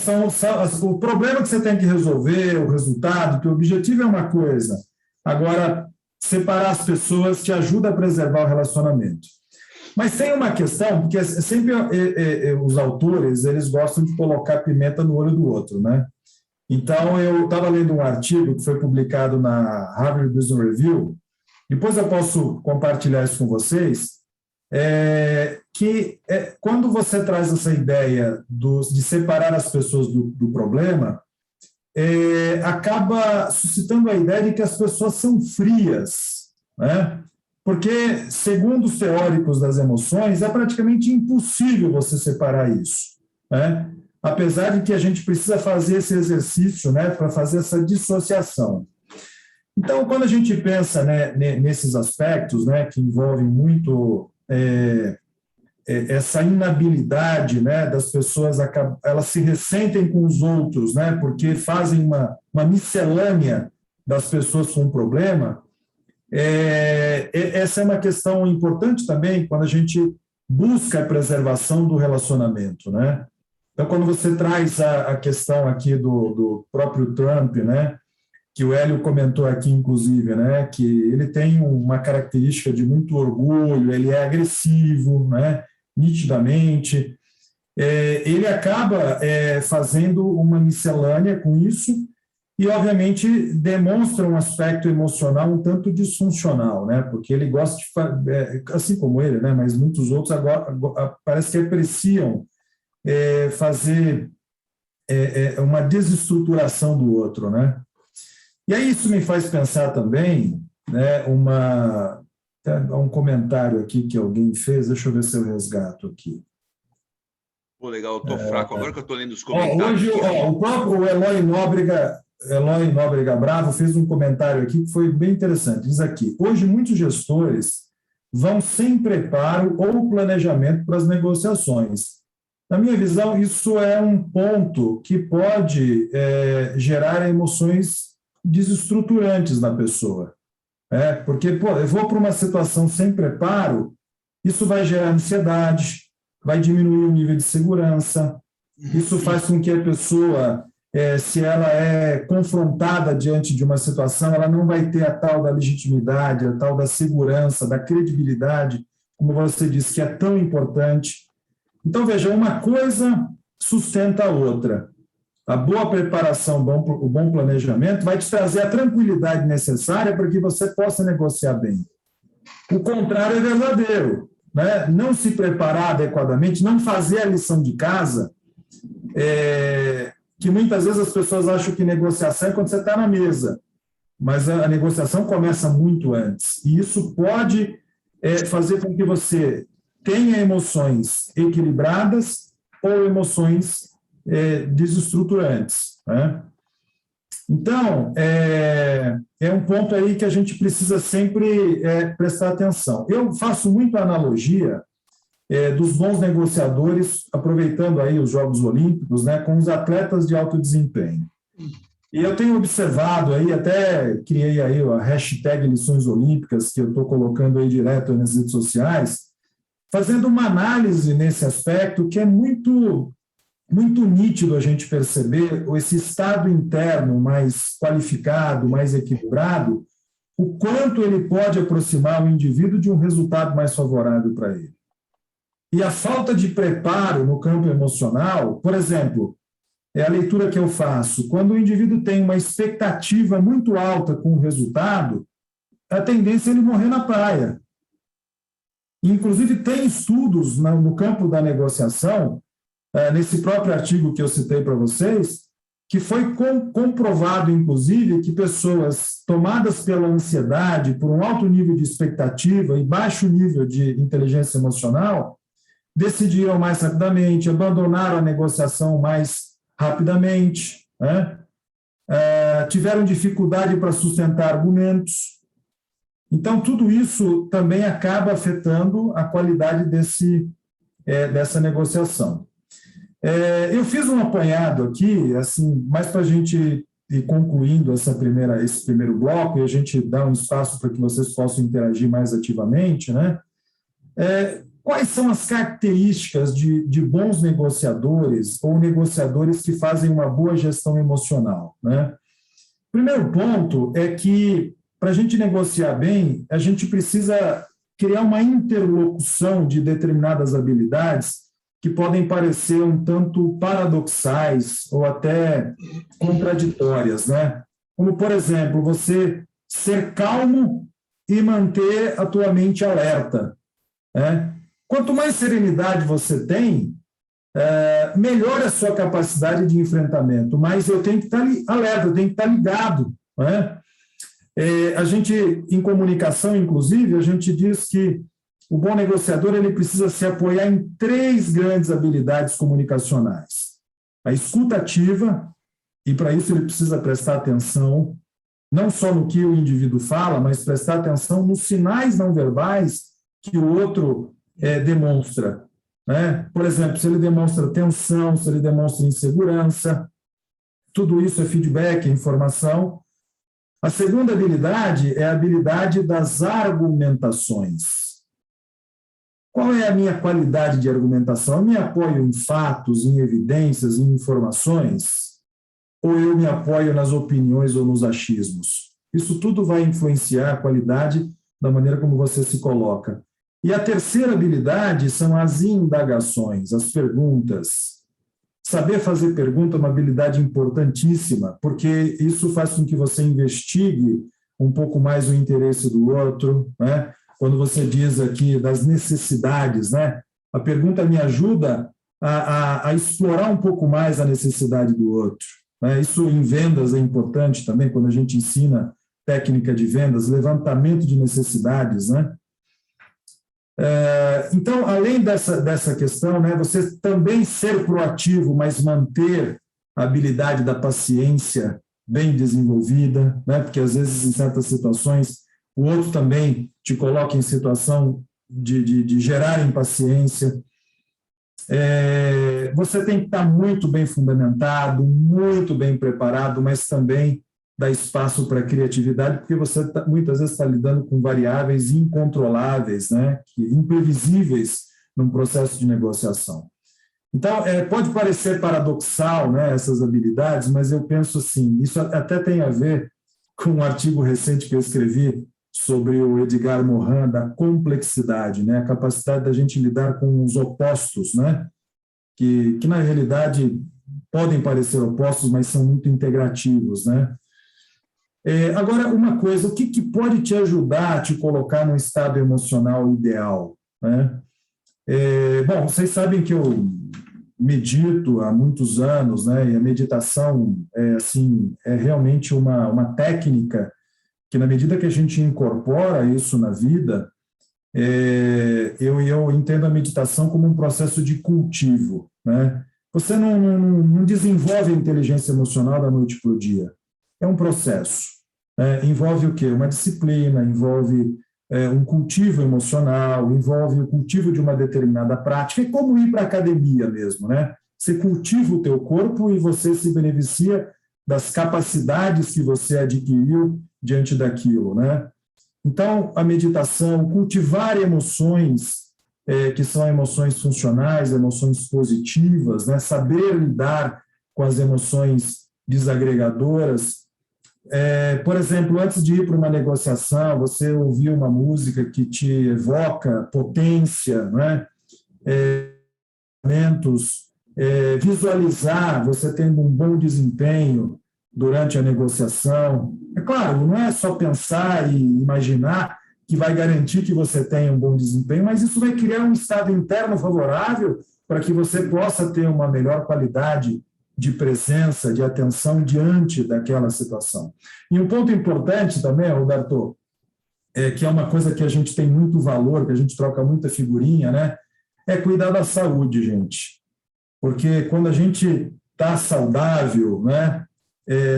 o problema que você tem que resolver, o resultado, o teu objetivo é uma coisa. Agora, separar as pessoas te ajuda a preservar o relacionamento. Mas tem uma questão, porque sempre os autores eles gostam de colocar pimenta no olho do outro, né? Então, eu estava lendo um artigo que foi publicado na Harvard Business Review, depois eu posso compartilhar isso com vocês, quando você traz essa ideia de separar as pessoas do problema, acaba suscitando a ideia de que as pessoas são frias, né? Porque, segundo os teóricos das emoções, é praticamente impossível você separar isso, né? Apesar de que a gente precisa fazer esse exercício, né, para fazer essa dissociação. Então, quando a gente pensa, né, nesses aspectos, né, que envolvem muito essa inabilidade, né, das pessoas, elas se ressentem com os outros, né, porque fazem uma miscelânea das pessoas com um problema, essa é uma questão importante também quando a gente busca a preservação do relacionamento, né? Então, quando você traz a questão aqui do próprio Trump, né, que o Hélio comentou aqui, inclusive, né, que ele tem uma característica de muito orgulho, ele é agressivo, né, nitidamente, ele acaba fazendo uma miscelânea com isso e, obviamente, demonstra um aspecto emocional um tanto disfuncional, né, porque ele gosta de, assim como ele, né, mas muitos outros agora parece que apreciam fazer uma desestruturação do outro, né? E aí isso me faz pensar também, né, um comentário aqui que alguém fez, deixa eu ver se eu resgato aqui. Pô, legal, eu tô fraco, agora que eu tô lendo os comentários. Hoje, o próprio Eloy Nóbrega Bravo fez um comentário aqui que foi bem interessante, diz aqui, hoje muitos gestores vão sem preparo ou planejamento para as negociações. Na minha visão, isso é um ponto que pode gerar emoções desestruturantes na pessoa. Porque, eu vou para uma situação sem preparo, isso vai gerar ansiedade, vai diminuir o nível de segurança, isso faz com que a pessoa, se ela é confrontada diante de uma situação, ela não vai ter a tal da legitimidade, a tal da segurança, da credibilidade, como você disse, que é tão importante. Então, veja, uma coisa sustenta a outra. A boa preparação, o bom planejamento vai te trazer a tranquilidade necessária para que você possa negociar bem. O contrário é verdadeiro, né? Não se preparar adequadamente, não fazer a lição de casa, que muitas vezes as pessoas acham que negociação é quando você está na mesa, mas a negociação começa muito antes. E isso pode fazer com que você tenha emoções equilibradas ou emoções desestruturantes, né? Então, é um ponto aí que a gente precisa sempre prestar atenção. Eu faço muito analogia dos bons negociadores, aproveitando aí os Jogos Olímpicos, né, com os atletas de alto desempenho. E eu tenho observado aí, até criei aí a hashtag Lições Olímpicas, que eu estou colocando aí direto nas redes sociais, fazendo uma análise nesse aspecto que é muito, muito nítido a gente perceber esse estado interno mais qualificado, mais equilibrado, o quanto ele pode aproximar o indivíduo de um resultado mais favorável para ele. E a falta de preparo no campo emocional, por exemplo, é a leitura que eu faço, quando o indivíduo tem uma expectativa muito alta com o resultado, a tendência é ele morrer na praia. Inclusive, tem estudos no campo da negociação, nesse próprio artigo que eu citei para vocês, que foi comprovado, inclusive, que pessoas tomadas pela ansiedade, por um alto nível de expectativa e baixo nível de inteligência emocional, decidiram mais rapidamente, abandonaram a negociação mais rapidamente, né? Tiveram dificuldade para sustentar argumentos. Então, tudo isso também acaba afetando a qualidade dessa negociação. Eu fiz um apanhado aqui, assim, mais para a gente ir concluindo esse primeiro bloco e a gente dar um espaço para que vocês possam interagir mais ativamente, né? Quais são as características de bons negociadores ou negociadores que fazem uma boa gestão emocional, né? Primeiro ponto é que, para a gente negociar bem, a gente precisa criar uma interlocução de determinadas habilidades que podem parecer um tanto paradoxais ou até contraditórias, né? Como, por exemplo, você ser calmo e manter a tua mente alerta, né? Quanto mais serenidade você tem, melhor a sua capacidade de enfrentamento, mas eu tenho que estar alerta, eu tenho que estar ligado, né? A gente, em comunicação, inclusive, a gente diz que o bom negociador ele precisa se apoiar em 3 grandes habilidades comunicacionais. A escuta ativa, e para isso ele precisa prestar atenção, não só no que o indivíduo fala, mas prestar atenção nos sinais não verbais que o outro demonstra, né? Por exemplo, se ele demonstra tensão, se ele demonstra insegurança, tudo isso é feedback, é informação. A segunda habilidade é a habilidade das argumentações. Qual é a minha qualidade de argumentação? Eu me apoio em fatos, em evidências, em informações? Ou eu me apoio nas opiniões ou nos achismos? Isso tudo vai influenciar a qualidade da maneira como você se coloca. E a terceira habilidade são as indagações, as perguntas. Saber fazer pergunta é uma habilidade importantíssima, porque isso faz com que você investigue um pouco mais o interesse do outro, né? Quando você diz aqui das necessidades, né? A pergunta me ajuda a explorar um pouco mais a necessidade do outro, né? Isso em vendas é importante também, quando a gente ensina técnica de vendas, levantamento de necessidades, né? Então, além dessa questão, né, você também ser proativo, mas manter a habilidade da paciência bem desenvolvida, né, porque às vezes em certas situações o outro também te coloca em situação de gerar impaciência. Você tem que estar muito bem fundamentado, muito bem preparado, mas também dá espaço para a criatividade, porque você muitas vezes está lidando com variáveis incontroláveis, né, imprevisíveis num processo de negociação. Então, pode parecer paradoxal, né, essas habilidades, mas eu penso assim, isso até tem a ver com um artigo recente que eu escrevi sobre o Edgar Morin, da complexidade, né, a capacidade da gente lidar com os opostos, né, que na realidade podem parecer opostos, mas são muito integrativos, né. Agora, uma coisa, o que pode te ajudar a te colocar num estado emocional ideal, né? Bom, vocês sabem que eu medito há muitos anos, né? E a meditação é realmente uma técnica que, na medida que a gente incorpora isso na vida, eu entendo a meditação como um processo de cultivo, né? Você não desenvolve a inteligência emocional da noite para o dia. É um processo. Envolve o quê? Uma disciplina, envolve um cultivo emocional, envolve o cultivo de uma determinada prática. É como ir para a academia mesmo, né? Você cultiva o teu corpo e você se beneficia das capacidades que você adquiriu diante daquilo, né? Então, a meditação, cultivar emoções que são emoções funcionais, emoções positivas, né? Saber lidar com as emoções desagregadoras. Por exemplo, antes de ir para uma negociação, você ouvir uma música que te evoca potência, né? Visualizar você tendo um bom desempenho durante a negociação. É claro, não é só pensar e imaginar que vai garantir que você tenha um bom desempenho, mas isso vai criar um estado interno favorável para que você possa ter uma melhor qualidade de presença, de atenção diante daquela situação. E um ponto importante também, Roberto, que é uma coisa que a gente tem muito valor, que a gente troca muita figurinha, né? É cuidar da saúde, gente. Porque quando a gente está saudável, né?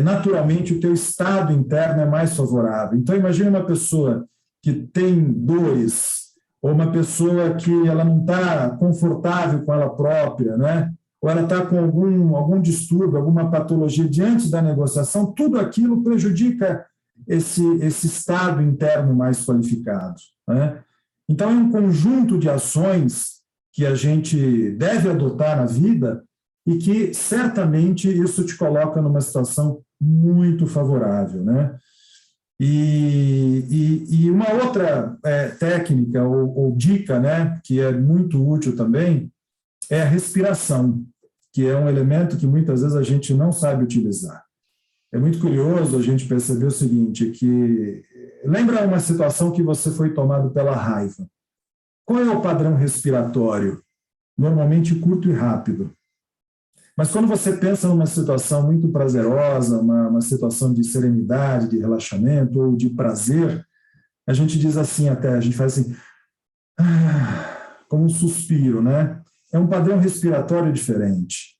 Naturalmente o teu estado interno é mais favorável. Então, imagine uma pessoa que tem dores, ou uma pessoa que ela não está confortável com ela própria, né? Ou ela está com algum distúrbio, alguma patologia diante da negociação, tudo aquilo prejudica esse estado interno mais qualificado, né? Então, é um conjunto de ações que a gente deve adotar na vida e que, certamente, isso te coloca numa situação muito favorável, né? E uma outra técnica ou dica, né, que é muito útil também, é a respiração, que é um elemento que muitas vezes a gente não sabe utilizar. É muito curioso a gente perceber o seguinte, que lembra uma situação que você foi tomado pela raiva. Qual é o padrão respiratório? Normalmente curto e rápido. Mas quando você pensa numa situação muito prazerosa, uma situação de serenidade, de relaxamento ou de prazer, a gente diz assim até, a gente faz assim, como um suspiro, né? É um padrão respiratório diferente.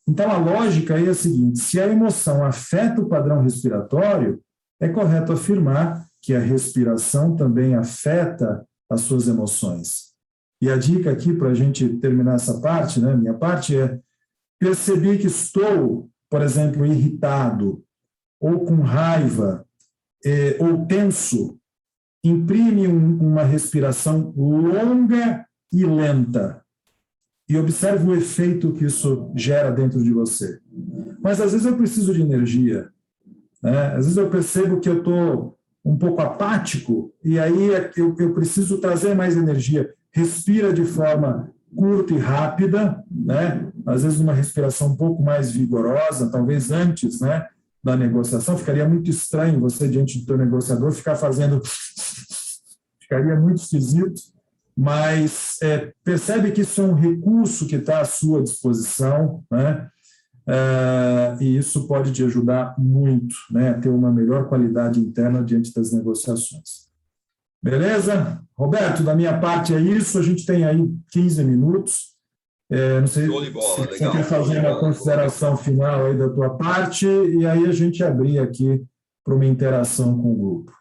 Então, a lógica é a seguinte, se a emoção afeta o padrão respiratório, é correto afirmar que a respiração também afeta as suas emoções. E a dica aqui, para a gente terminar essa parte, né, minha parte é perceber que estou, por exemplo, irritado, ou com raiva, ou tenso, imprime uma respiração longa e lenta. E observe o efeito que isso gera dentro de você. Mas, às vezes, eu preciso de energia. Né? Às vezes, eu percebo que eu estou um pouco apático e aí eu preciso trazer mais energia. Respira de forma curta e rápida, né? Às vezes, uma respiração um pouco mais vigorosa, talvez antes, né, da negociação. Ficaria muito estranho você, diante do teu negociador, ficar fazendo... Ficaria muito esquisito. Mas percebe que isso é um recurso que está à sua disposição, né? E isso pode te ajudar muito, né, a ter uma melhor qualidade interna diante das negociações. Beleza? Roberto, da minha parte é isso, a gente tem aí 15 minutos. Não sei se você quer fazer uma consideração final aí da tua parte, e aí a gente abrir aqui para uma interação com o grupo.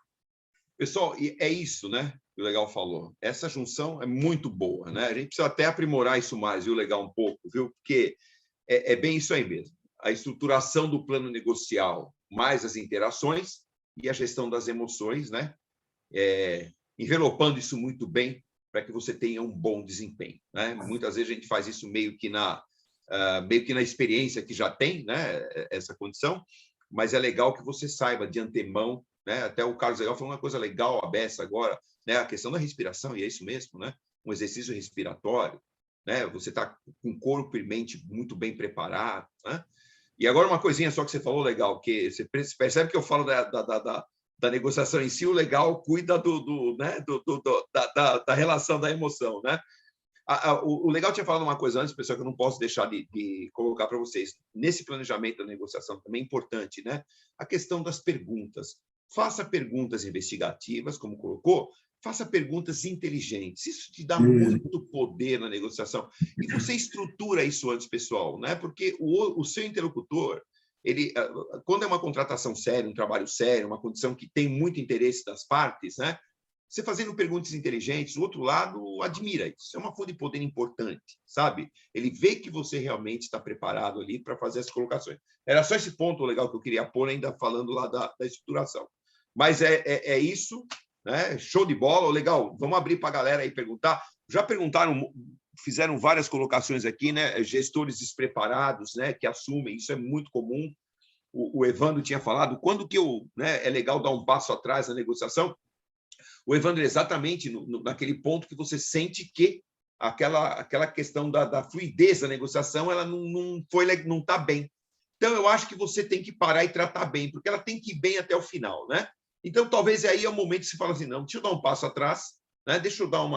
Pessoal, é isso, né? O Legal falou. Essa junção é muito boa, né? A gente precisa até aprimorar isso mais, viu, Legal, um pouco, viu? Porque é bem isso aí mesmo. A estruturação do plano negocial, mais as interações e a gestão das emoções, né? Envelopando isso muito bem para que você tenha um bom desempenho, né? Muitas vezes a gente faz isso meio que na experiência que já tem, né? Essa condição, mas é legal que você saiba de antemão, né? Até o Carlos Legal falou uma coisa legal, a Bessa agora, né? A questão da respiração, e é isso mesmo, né? Um exercício respiratório, né? Você está com corpo e mente muito bem preparado, né? E agora uma coisinha só que você falou legal, que você percebe que eu falo da negociação em si, o Legal cuida da relação da emoção, né? O Legal tinha falado uma coisa antes, pessoal, que eu não posso deixar de colocar para vocês. Nesse planejamento da negociação também é importante, né? A questão das perguntas. Faça perguntas investigativas, como colocou, faça perguntas inteligentes. Isso te dá muito poder na negociação. E você estrutura isso antes, pessoal, né? Porque o seu interlocutor, ele, quando é uma contratação séria, um trabalho sério, uma condição que tem muito interesse das partes, né? Você fazendo perguntas inteligentes, o outro lado admira isso. É uma fonte de poder importante, sabe? Ele vê que você realmente está preparado ali para fazer as colocações. Era só esse ponto legal que eu queria pôr, ainda falando lá da estruturação. Mas é isso, né? Show de bola. Legal, vamos abrir para a galera aí perguntar. Já perguntaram, fizeram várias colocações aqui, né? Gestores despreparados, né? Que assumem, isso é muito comum. O Evandro tinha falado, quando que é legal dar um passo atrás na negociação? O Evandro, exatamente naquele ponto que você sente que aquela questão da fluidez da negociação ela não está bem. Então, eu acho que você tem que parar e tratar bem, porque ela tem que ir bem até o final, né? Então, talvez aí é o momento que você fala assim, não, deixa eu dar um passo atrás, né? Deixa eu dar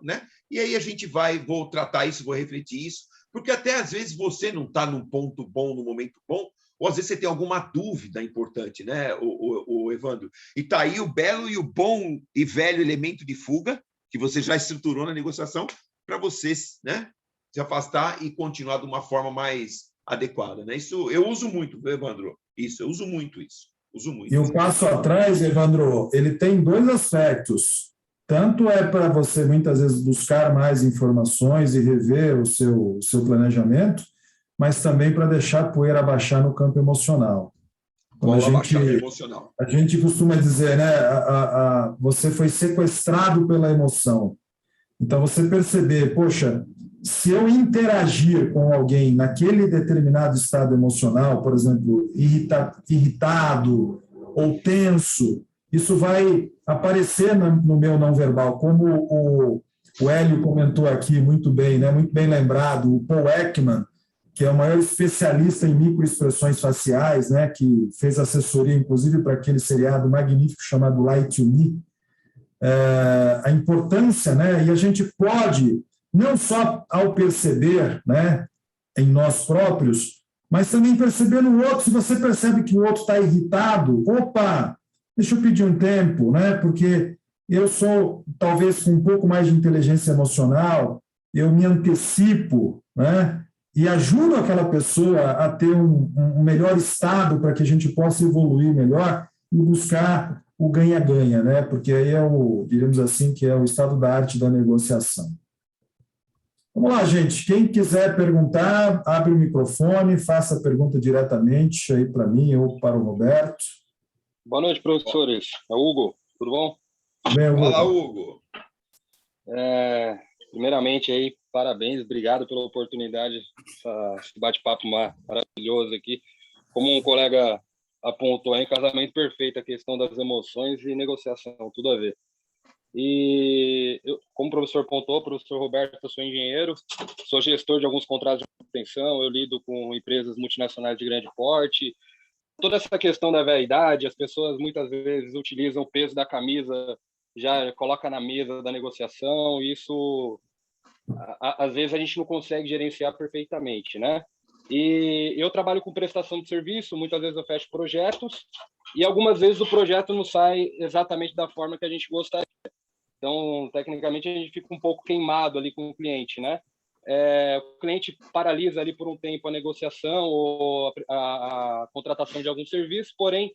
né? E aí a gente vou tratar isso, vou refletir isso, porque até às vezes você não está num ponto bom, num momento bom, ou às vezes você tem alguma dúvida importante, né, o Evandro? E está aí o belo e o bom e velho elemento de fuga, que você já estruturou na negociação, para você, né, se afastar e continuar de uma forma mais adequada, né? Isso eu uso muito, Evandro. Isso, eu uso muito isso. E o passo atrás, Evandro, ele tem dois aspectos. Tanto é para você, muitas vezes, buscar mais informações e rever o seu planejamento, mas também para deixar a poeira baixar no campo emocional. A gente costuma dizer, né? Você foi sequestrado pela emoção. Então, você perceber, poxa, se eu interagir com alguém naquele determinado estado emocional, por exemplo, irritado ou tenso, isso vai aparecer no meu não verbal, como o Hélio comentou aqui muito bem, né? Muito bem lembrado, o Paul Ekman, que é o maior especialista em microexpressões faciais, né? Que fez assessoria, inclusive, para aquele seriado magnífico chamado Lie to Me, a importância, né? E a gente pode, não só ao perceber, né, em nós próprios, mas também perceber no outro. Se você percebe que o outro está irritado, opa, deixa eu pedir um tempo, né? Porque eu sou, talvez, com um pouco mais de inteligência emocional, eu me antecipo, né? E ajudo aquela pessoa a ter um melhor estado para que a gente possa evoluir melhor e buscar o ganha-ganha, né? Porque aí é diríamos assim, que é o estado da arte da negociação. Vamos lá, gente. Quem quiser perguntar, abre o microfone, faça a pergunta diretamente aí para mim ou para o Roberto. Boa noite, professores. É o Hugo, tudo bom? Bem, Hugo. Fala, Hugo. Primeiramente, aí, parabéns, obrigado pela oportunidade, esse bate-papo maravilhoso aqui. Como um colega apontou aí, casamento perfeito, a questão das emoções e negociação, tudo a ver. E, como o professor apontou, professor Roberto, eu sou engenheiro, sou gestor de alguns contratos de manutenção, eu lido com empresas multinacionais de grande porte. Toda essa questão da vaidade, as pessoas muitas vezes utilizam o peso da camisa, já coloca na mesa da negociação, isso às vezes a gente não consegue gerenciar perfeitamente, né? E eu trabalho com prestação de serviço, muitas vezes eu fecho projetos e algumas vezes o projeto não sai exatamente da forma que a gente gostaria. Então, tecnicamente, a gente fica um pouco queimado ali com o cliente, né? O cliente paralisa ali por um tempo a negociação ou a contratação de algum serviço, porém,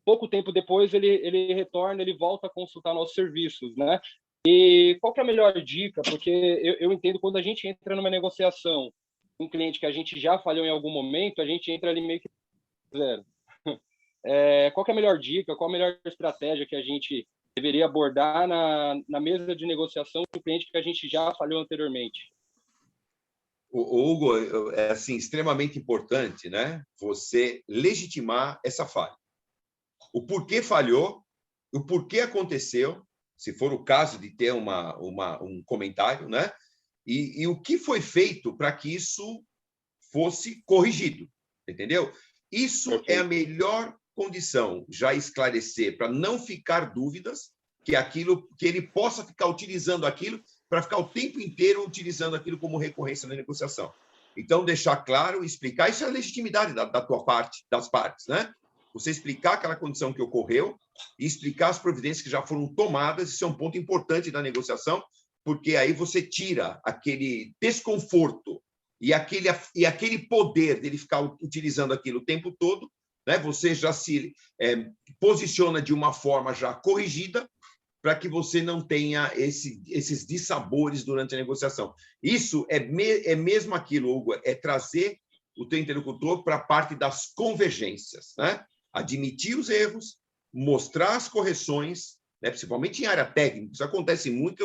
pouco tempo depois ele retorna, ele volta a consultar nossos serviços, né? E qual que é a melhor dica? Porque eu entendo quando a gente entra numa negociação com um cliente que a gente já falhou em algum momento, a gente entra ali meio que zero. Qual que é a melhor dica? Qual a melhor estratégia que a gente deveria abordar na mesa de negociação com o cliente que a gente já falhou anteriormente? O Hugo, é assim, extremamente importante, né? Você legitimar essa falha. O porquê falhou, o porquê aconteceu, se for o caso de ter um comentário, né? E o que foi feito para que isso fosse corrigido, entendeu? Isso é a melhor condição, já esclarecer, para não ficar dúvidas, que ele possa ficar utilizando aquilo, para ficar o tempo inteiro utilizando aquilo como recorrência na negociação. Então, deixar claro, explicar, isso é a legitimidade da tua parte, das partes, né? Você explicar aquela condição que ocorreu e explicar as providências que já foram tomadas, isso é um ponto importante da negociação, porque aí você tira aquele desconforto e aquele poder dele ficar utilizando aquilo o tempo todo, né? Você já se posiciona de uma forma já corrigida para que você não tenha esses dissabores durante a negociação. Isso é mesmo aquilo, Hugo, é trazer o teu interlocutor para a parte das convergências, né? Admitir os erros, mostrar as correções, né? Principalmente em área técnica, isso acontece muito,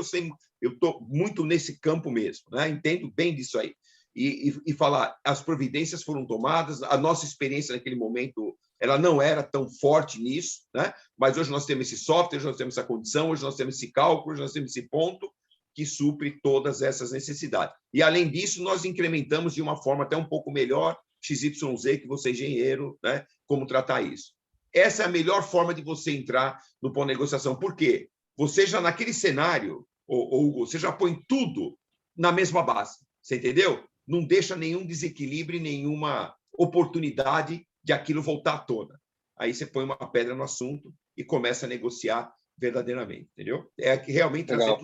eu estou muito nesse campo mesmo, né? Entendo bem disso aí. E falar, as providências foram tomadas, a nossa experiência naquele momento ela não era tão forte nisso, né? Mas hoje nós temos esse software, hoje nós temos essa condição, hoje nós temos esse cálculo, hoje nós temos esse ponto que supre todas essas necessidades. E, além disso, nós incrementamos de uma forma até um pouco melhor, XYZ, que você é engenheiro, né? Como tratar isso. Essa é a melhor forma de você entrar no ponto de negociação. Por quê? Você já, naquele cenário, Hugo, você já põe tudo na mesma base, você entendeu? Não deixa nenhum desequilíbrio, nenhuma oportunidade de aquilo voltar à tona. Aí você põe uma pedra no assunto e começa a negociar verdadeiramente, entendeu? É realmente trazer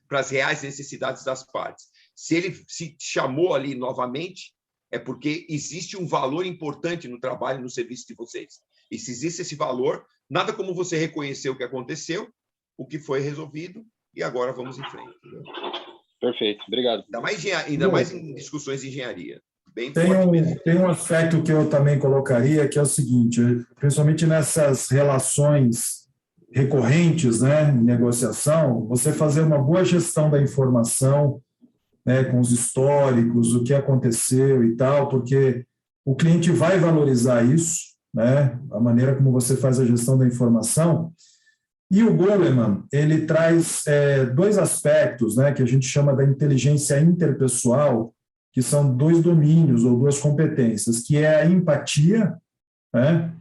para as reais necessidades das partes. Se ele se chamou ali novamente, é porque existe um valor importante no trabalho e no serviço de vocês. E se existe esse valor, nada como você reconhecer o que aconteceu, o que foi resolvido, e agora vamos em frente. Entendeu? Perfeito, obrigado. Ainda mais em discussões de engenharia. Tem um aspecto que eu também colocaria, que é o seguinte, principalmente nessas relações recorrentes, né, em negociação, você fazer uma boa gestão da informação, né, com os históricos, o que aconteceu e tal, porque o cliente vai valorizar isso, né? A maneira como você faz a gestão da informação. E o Goleman, ele traz dois aspectos, né, que a gente chama da inteligência interpessoal, que são dois domínios ou duas competências, que é a empatia, né?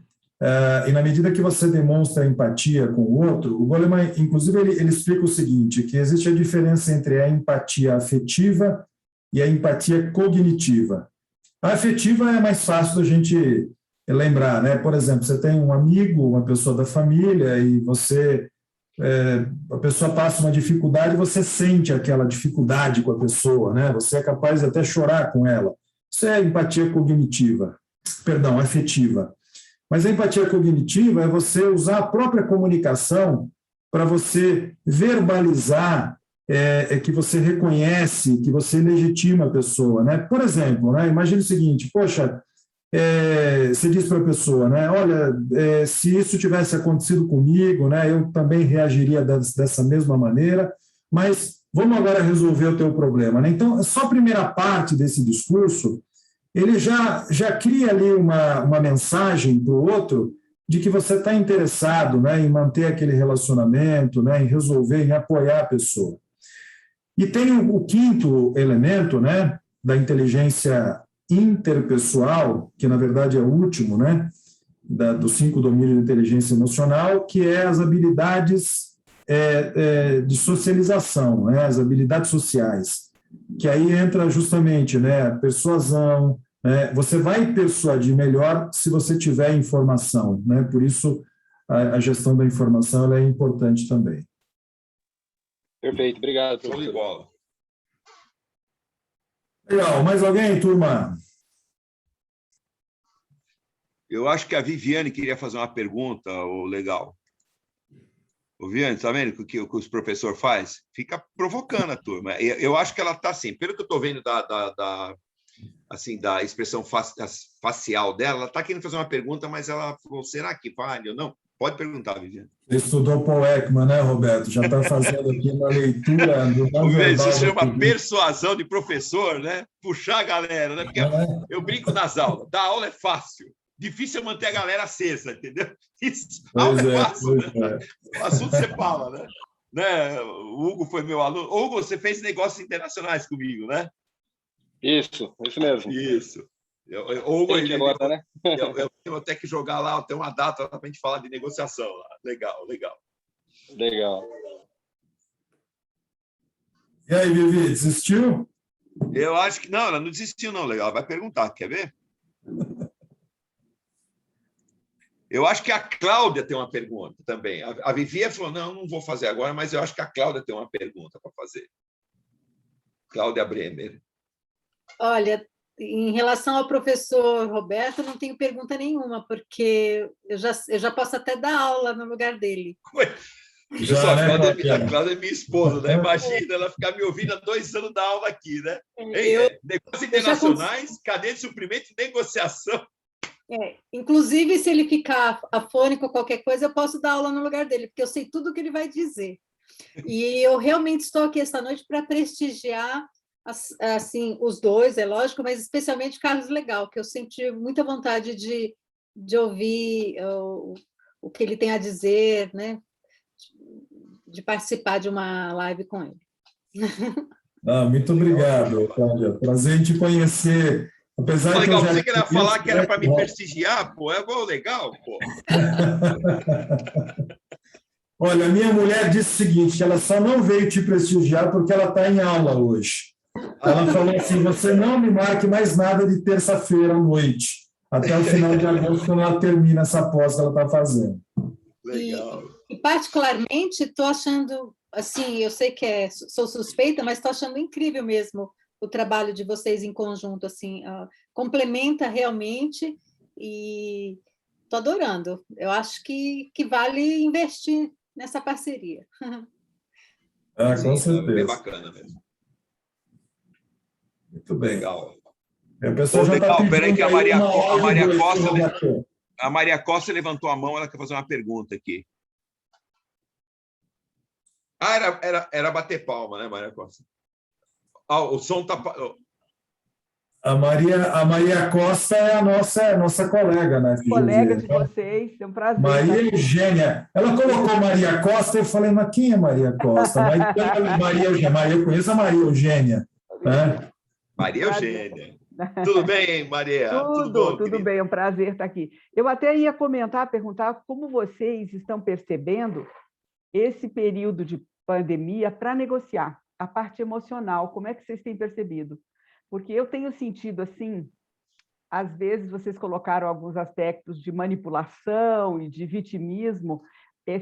E na medida que você demonstra empatia com o outro, o Goleman, inclusive, ele explica o seguinte, que existe a diferença entre a empatia afetiva e a empatia cognitiva. A afetiva é mais fácil da gente lembrar, né? Por exemplo, você tem um amigo, uma pessoa da família, e a pessoa passa uma dificuldade, você sente aquela dificuldade com a pessoa, né? Você é capaz de até chorar com ela. Isso é empatia cognitiva, perdão, afetiva. Mas a empatia cognitiva é você usar a própria comunicação para você verbalizar que você reconhece, que você legitima a pessoa, né? Por exemplo, né? Imagine o seguinte, poxa, você diz para a pessoa, né? Olha, se isso tivesse acontecido comigo, né? Eu também reagiria dessa mesma maneira, mas vamos agora resolver o teu problema, né? Então, só a primeira parte desse discurso, ele já cria ali uma mensagem para o outro de que você está interessado, né, em manter aquele relacionamento, né, em resolver, em apoiar a pessoa. E tem o quinto elemento, né, da inteligência interpessoal, que na verdade é o último, né, dos 5 domínios de inteligência emocional, que é as habilidades de socialização, né, as habilidades sociais, que aí entra justamente, né, a persuasão, né, você vai persuadir melhor se você tiver informação, né, por isso a gestão da informação ela é importante também. Perfeito, obrigado. Show de bola. Legal, mais alguém, turma? Eu acho que a Viviane queria fazer uma pergunta, legal. O Viviane, está vendo o que os professor faz? Fica provocando a turma. Eu acho que ela está assim, pelo que eu estou vendo da expressão facial dela, ela está querendo fazer uma pergunta, mas ela falou, será que vale ou não? Pode perguntar, Viviane. Você estudou Paul Ekman, né, Roberto? Já está fazendo aqui uma leitura do não verbal. Isso se chama persuasão de professor, né? Puxar a galera, né? Porque eu brinco nas aulas. Dar aula é fácil. Difícil é manter a galera acesa, entendeu? Isso, aula é fácil, né? O assunto você fala, né? O Hugo foi meu aluno. Hugo, você fez negócios internacionais comigo, né? Isso mesmo. Isso. Hugo, agora, né? eu tenho até que jogar lá, tem uma data para a gente falar de negociação lá. Legal. Legal. E aí, Vivi, desistiu? Eu acho que não, ela não desistiu, não. Legal, vai perguntar, quer ver? Eu acho que a Cláudia tem uma pergunta também. A Vivi falou, não vou fazer agora, mas eu acho que a Cláudia tem uma pergunta para fazer. Cláudia Bremer. Olha, em relação ao professor Roberto, não tenho pergunta nenhuma, porque eu já posso até dar aula no lugar dele. Já, né, a Cláudia é minha esposa, né? Imagina ela ficar me ouvindo há 2 anos da aula aqui, né? Negócios internacionais, cadeia de suprimento e negociação. Inclusive, se ele ficar afônico ou qualquer coisa, eu posso dar aula no lugar dele, porque eu sei tudo o que ele vai dizer. E eu realmente estou aqui esta noite para prestigiar assim, os dois, é lógico, mas especialmente o Carlos Legal, que eu senti muita vontade de ouvir o que ele tem a dizer, né? De participar de uma live com ele. Muito obrigado, Cláudia. Prazer em te conhecer. Apesar legal, que eu já você queria falar que era para me prestigiar, pô, é bom, legal, pô. Olha, minha mulher disse o seguinte, que ela só não veio te prestigiar porque ela está em aula hoje. Ela falou assim, você não me marque mais nada de terça-feira à noite, até o final de agosto, quando ela termina essa pós que ela está fazendo. Legal. E particularmente, estou achando, assim, eu sei que sou suspeita, mas estou achando incrível mesmo o trabalho de vocês em conjunto, assim, complementa realmente e estou adorando. Eu acho que vale investir nessa parceria. Com certeza. É bem bacana mesmo. Muito bem. Legal. A pessoa já legal, peraí que a Maria Costa levantou a mão, ela quer fazer uma pergunta aqui. Era bater palma, né, Maria Costa? O som está... A Maria Costa é a nossa colega, né? Colega de vocês, é um prazer. Maria Eugênia. Ela colocou Maria Costa, eu falei, mas quem é Maria Costa? Maria Eugênia. Eu conheço a Maria Eugênia. Né? Maria Eugênia. Tudo bem, Maria? Tudo bem, é um prazer estar aqui. Eu até ia perguntar como vocês estão percebendo esse período de pandemia para negociar a parte emocional, como é que vocês têm percebido? Porque eu tenho sentido, assim, às vezes vocês colocaram alguns aspectos de manipulação e de vitimismo,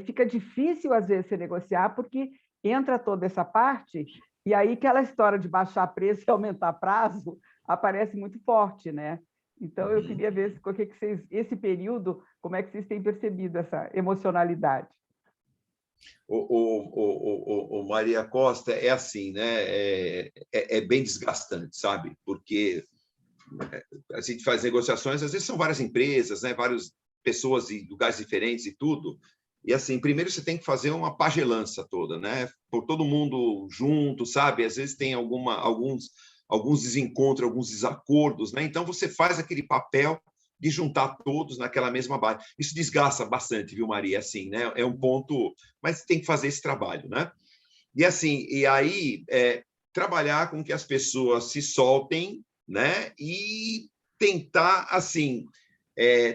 fica difícil, às vezes, se negociar, porque entra toda essa parte, e aí aquela história de baixar preço e aumentar prazo aparece muito forte, né? Então, eu queria ver esse período, como é que vocês têm percebido essa emocionalidade? O Maria Costa é assim, né? É bem desgastante, sabe? Porque a gente faz negociações, às vezes são várias empresas, né? Várias pessoas em lugares diferentes e tudo. E assim, primeiro você tem que fazer uma pagelança toda, né? Por todo mundo junto, sabe? Às vezes tem alguns desencontros, alguns desacordos, né? Então você faz aquele papel de juntar todos naquela mesma base. Isso desgasta bastante, viu, Maria? Assim, né? É um ponto, mas tem que fazer esse trabalho, né? E assim, aí trabalhar com que as pessoas se soltem, né? E tentar, assim,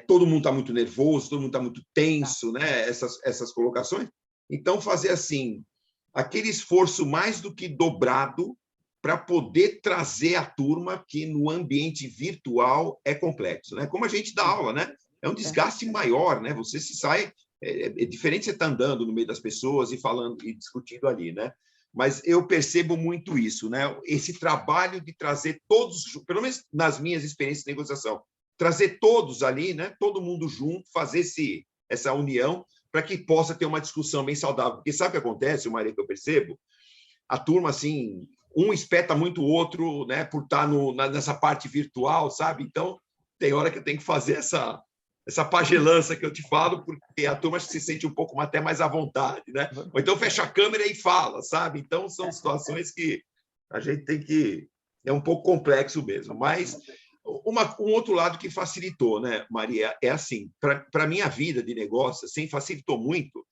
todo mundo está muito nervoso, todo mundo está muito tenso, né? Essas colocações. Então, fazer assim, aquele esforço mais do que dobrado para poder trazer a turma que no ambiente virtual é complexo, né? Como a gente dá aula, né? É um desgaste maior, né? Você se sai... É diferente você estar andando no meio das pessoas e falando e discutindo ali, né? Mas eu percebo muito isso, né? Esse trabalho de trazer todos, pelo menos nas minhas experiências de negociação, trazer todos ali, né? Todo mundo junto, fazer essa união para que possa ter uma discussão bem saudável. Porque sabe o que acontece, Maria, que eu percebo? A turma, assim... Um espeta muito o outro, né, por estar nessa parte virtual, sabe? Então, tem hora que eu tenho que fazer essa pagelança que eu te falo, porque a turma se sente um pouco até mais à vontade, né? Ou então fecha a câmera e fala, sabe? Então, são situações que a gente tem que... É um pouco complexo mesmo. Mas um outro lado que facilitou, né, Maria? É assim, para a minha vida de negócio, assim, facilitou muito,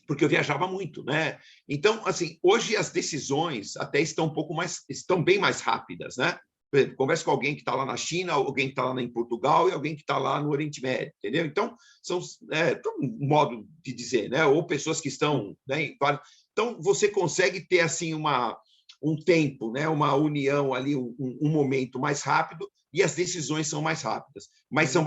porque eu viajava muito, né? Então, assim, hoje as decisões até estão bem mais rápidas, né? Por exemplo, converso com alguém que está lá na China, alguém que está lá em Portugal e alguém que está lá no Oriente Médio, entendeu? Então, são um modo de dizer, né? Ou pessoas que estão, né? Então, você consegue ter assim um tempo, né? Uma união ali, um momento mais rápido, e as decisões são mais rápidas, mas são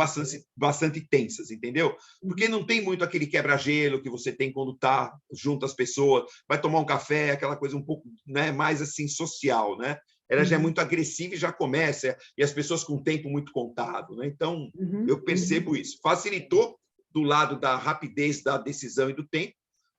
bastante tensas, entendeu? Porque não tem muito aquele quebra-gelo que você tem quando está junto às pessoas, vai tomar um café, aquela coisa um pouco, né, mais assim social, né? Ela já é muito agressiva e já começa, e as pessoas com o tempo muito contado, né? Então, eu percebo isso. Facilitou do lado da rapidez da decisão e do tempo,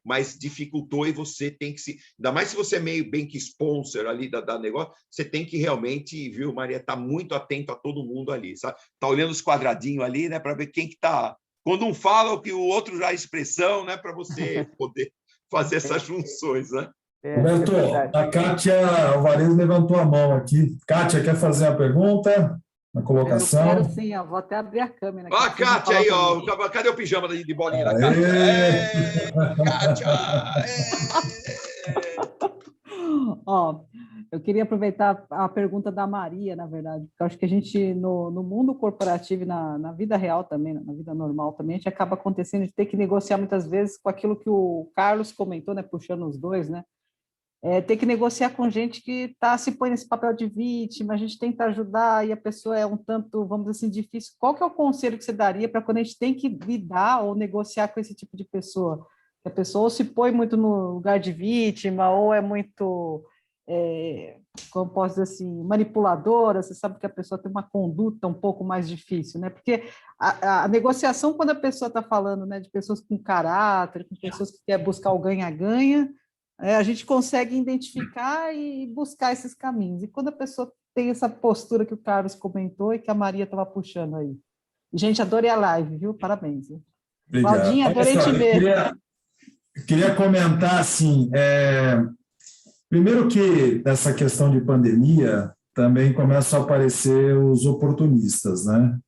mas dificultou e você tem que se... Ainda mais se você é meio bem que sponsor ali da negócio, você tem que realmente, viu, Maria, estar muito atento a todo mundo ali, sabe? Tá olhando os quadradinhos ali, né, para ver quem que está... Quando um fala, o que o outro já é expressão, né, para você poder fazer essas junções, né? Roberto, a Kátia Alvarez levantou a mão aqui. Kátia, quer fazer a pergunta? Na colocação? Eu quero sim, ó, vou até abrir a câmera. Ó, a Kátia aí, ó. Cadê o pijama de bolinha da Kátia? Kátia! Ó, eu queria aproveitar a pergunta da Maria, na verdade, porque eu acho que a gente, no mundo corporativo e na vida real também, na vida normal também, a gente acaba acontecendo de ter que negociar muitas vezes com aquilo que o Carlos comentou, né, puxando os dois, né? Ter que negociar com gente que se põe nesse papel de vítima, a gente tenta ajudar e a pessoa é um tanto, vamos dizer assim, difícil. Qual que é o conselho que você daria para quando a gente tem que lidar ou negociar com esse tipo de pessoa? Que a pessoa ou se põe muito no lugar de vítima ou é muito, como posso dizer assim, manipuladora, você sabe que a pessoa tem uma conduta um pouco mais difícil, né? Porque a negociação, quando a pessoa está falando, né, de pessoas com caráter, com pessoas que querem buscar o ganha-ganha, a gente consegue identificar e buscar esses caminhos. E quando a pessoa tem essa postura que o Carlos comentou e que a Maria estava puxando aí. Gente, adorei a live, viu? Parabéns. Obrigado. Claudinha, adorei te ver. Queria comentar, assim, primeiro que essa questão de pandemia, também começam a aparecer os oportunistas, né?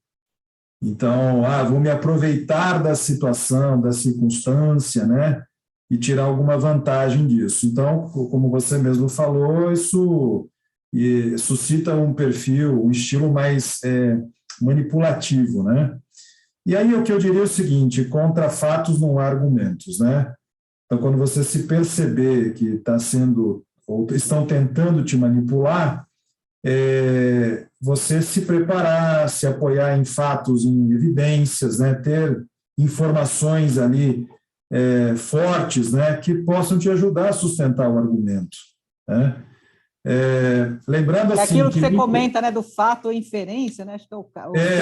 Então, vou me aproveitar da situação, da circunstância, né? E tirar alguma vantagem disso. Então, como você mesmo falou, isso suscita um perfil, um estilo mais manipulativo, né? E aí o que eu diria é o seguinte: contra fatos não há argumentos, né? Então, quando você se perceber que está sendo, ou estão tentando te manipular, você se preparar, se apoiar em fatos, em evidências, né? Ter informações ali fortes, né? Que possam te ajudar a sustentar o argumento, né? Lembrando assim, aquilo que você comenta, né, do fato e inferência, né? Acho que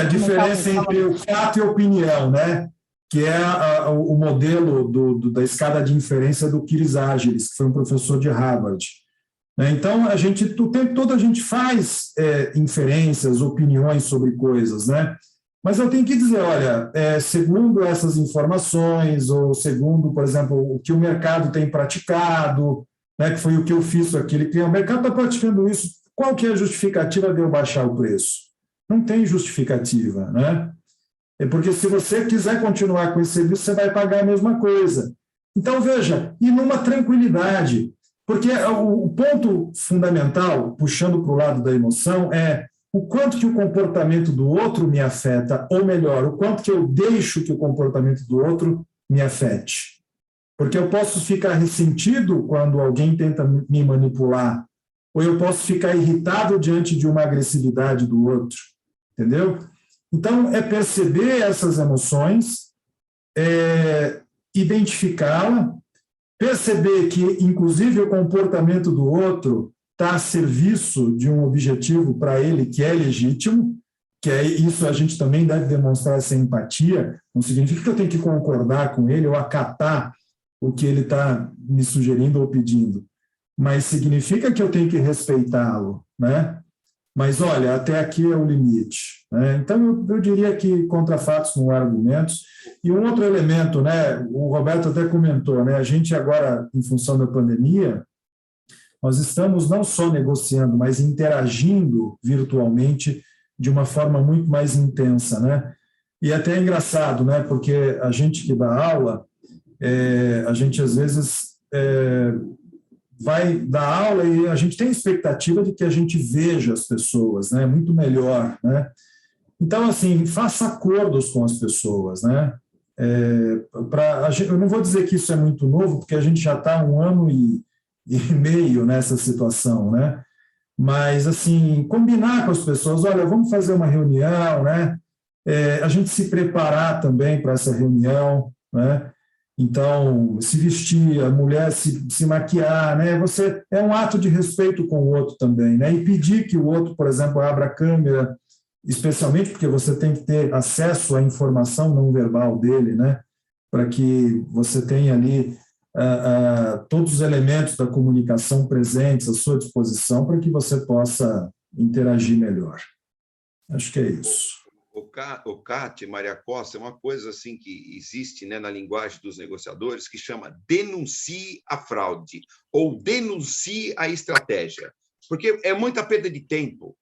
a diferença entre o fato e a opinião, né? Que é o modelo da escada de inferência do Kirisagiris, que foi um professor de Harvard. Então, o tempo todo a gente faz inferências, opiniões sobre coisas, né? Mas eu tenho que dizer, olha, segundo essas informações, ou segundo, por exemplo, o que o mercado tem praticado, né, que foi o que eu fiz aquele cliente, o mercado está praticando isso, qual que é a justificativa de eu baixar o preço? Não tem justificativa, né? Porque se você quiser continuar com esse serviço, você vai pagar a mesma coisa. Então, veja, e numa tranquilidade, porque o ponto fundamental, puxando para o lado da emoção, é o quanto que o comportamento do outro me afeta, ou melhor, o quanto que eu deixo que o comportamento do outro me afete. Porque eu posso ficar ressentido quando alguém tenta me manipular, ou eu posso ficar irritado diante de uma agressividade do outro, entendeu? Então, é perceber essas emoções, identificá-la, perceber que, inclusive, o comportamento do outro está a serviço de um objetivo para ele que é legítimo, que é isso, a gente também deve demonstrar essa empatia. Não significa que eu tenho que concordar com ele ou acatar o que ele está me sugerindo ou pedindo, mas significa que eu tenho que respeitá-lo, né? Mas, olha, até aqui é o limite, né? Então, eu diria que contra fatos não há argumentos. E um outro elemento, né? O Roberto até comentou, né? A gente agora, em função da pandemia, nós estamos não só negociando, mas interagindo virtualmente de uma forma muito mais intensa, né? E até é engraçado, né? Porque a gente que dá aula, a gente às vezes vai dar aula e a gente tem a expectativa de que a gente veja as pessoas, né? Muito melhor, né? Então, assim, faça acordos com as pessoas, né? Eu não vou dizer que isso é muito novo, porque a gente já está 1 ano e meio nessa situação, né? Mas, assim, combinar com as pessoas, olha, vamos fazer uma reunião, né? A gente se preparar também para essa reunião, né? Então, se vestir, a mulher se maquiar, né? É um ato de respeito com o outro também, né? E pedir que o outro, por exemplo, abra a câmera, especialmente porque você tem que ter acesso à informação não verbal dele, né? Para que você tenha ali todos os elementos da comunicação presentes à sua disposição para que você possa interagir melhor. Acho que é isso. O CAT, Maria Costa, é uma coisa assim que existe, né, na linguagem dos negociadores, que chama denuncie a fraude ou denuncie a estratégia. Porque é muita perda de tempo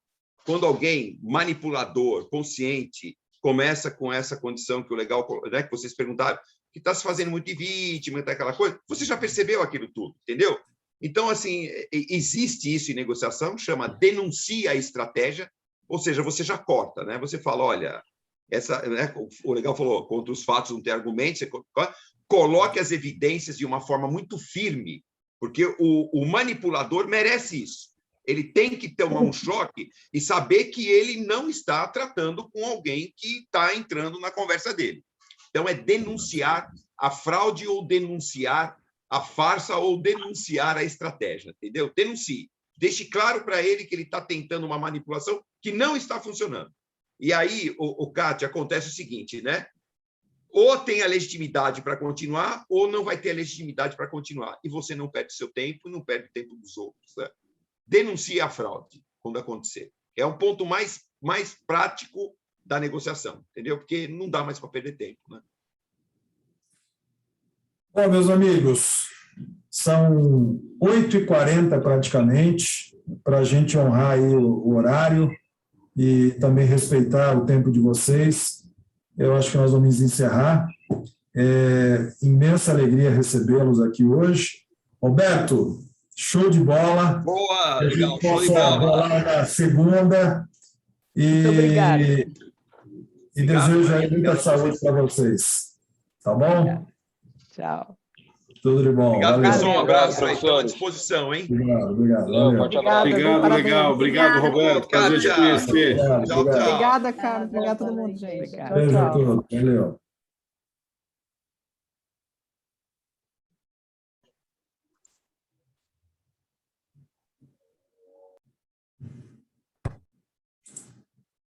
quando alguém manipulador, consciente, começa com essa condição que o legal, né, que vocês perguntaram, que está se fazendo muito de vítima, aquela coisa, você já percebeu aquilo tudo, entendeu? Então, assim, existe isso em negociação, chama denuncie a estratégia, ou seja, você já corta, né? Você fala, olha, né, o legal falou, contra os fatos não tem argumentos, você coloque as evidências de uma forma muito firme, porque o manipulador merece isso. Ele tem que tomar um choque e saber que ele não está tratando com alguém que está entrando na conversa dele. Então, é denunciar a fraude ou denunciar a farsa ou denunciar a estratégia, entendeu? Denuncie. Deixe claro para ele que ele está tentando uma manipulação que não está funcionando. E aí, Cátia, acontece o seguinte, né? Ou tem a legitimidade para continuar, ou não vai ter a legitimidade para continuar. E você não perde seu tempo, não perde o tempo dos outros, né? Denuncie a fraude quando acontecer. É um ponto mais prático da negociação, entendeu? Porque não dá mais para perder tempo, né? Bom, meus amigos, são 8h40 praticamente. para a gente honrar aí o horário e também respeitar o tempo de vocês. Eu acho que nós vamos encerrar. Imensa alegria recebê-los aqui hoje. Roberto, show de bola. Boa, A gente legal, show de possa bola. rolar na segunda. Muito obrigada. E desejo aí muita saúde para vocês. Tá bom? Tchau. Tudo de bom. Obrigado, Valeu. pessoal. Um abraço aí. Obrigado, Estou à professores. disposição, hein? Obrigado. Valeu, Valeu. forte abraço. Obrigada, Obrigado, parabéns. legal. Obrigado, Roberto. Prazer te Kátia. conhecer. Obrigado. Tchau, tchau. Obrigada, Carlos. Obrigada a todo mundo, gente. Obrigada. Tchau, Beijo a tchau. todos. Valeu.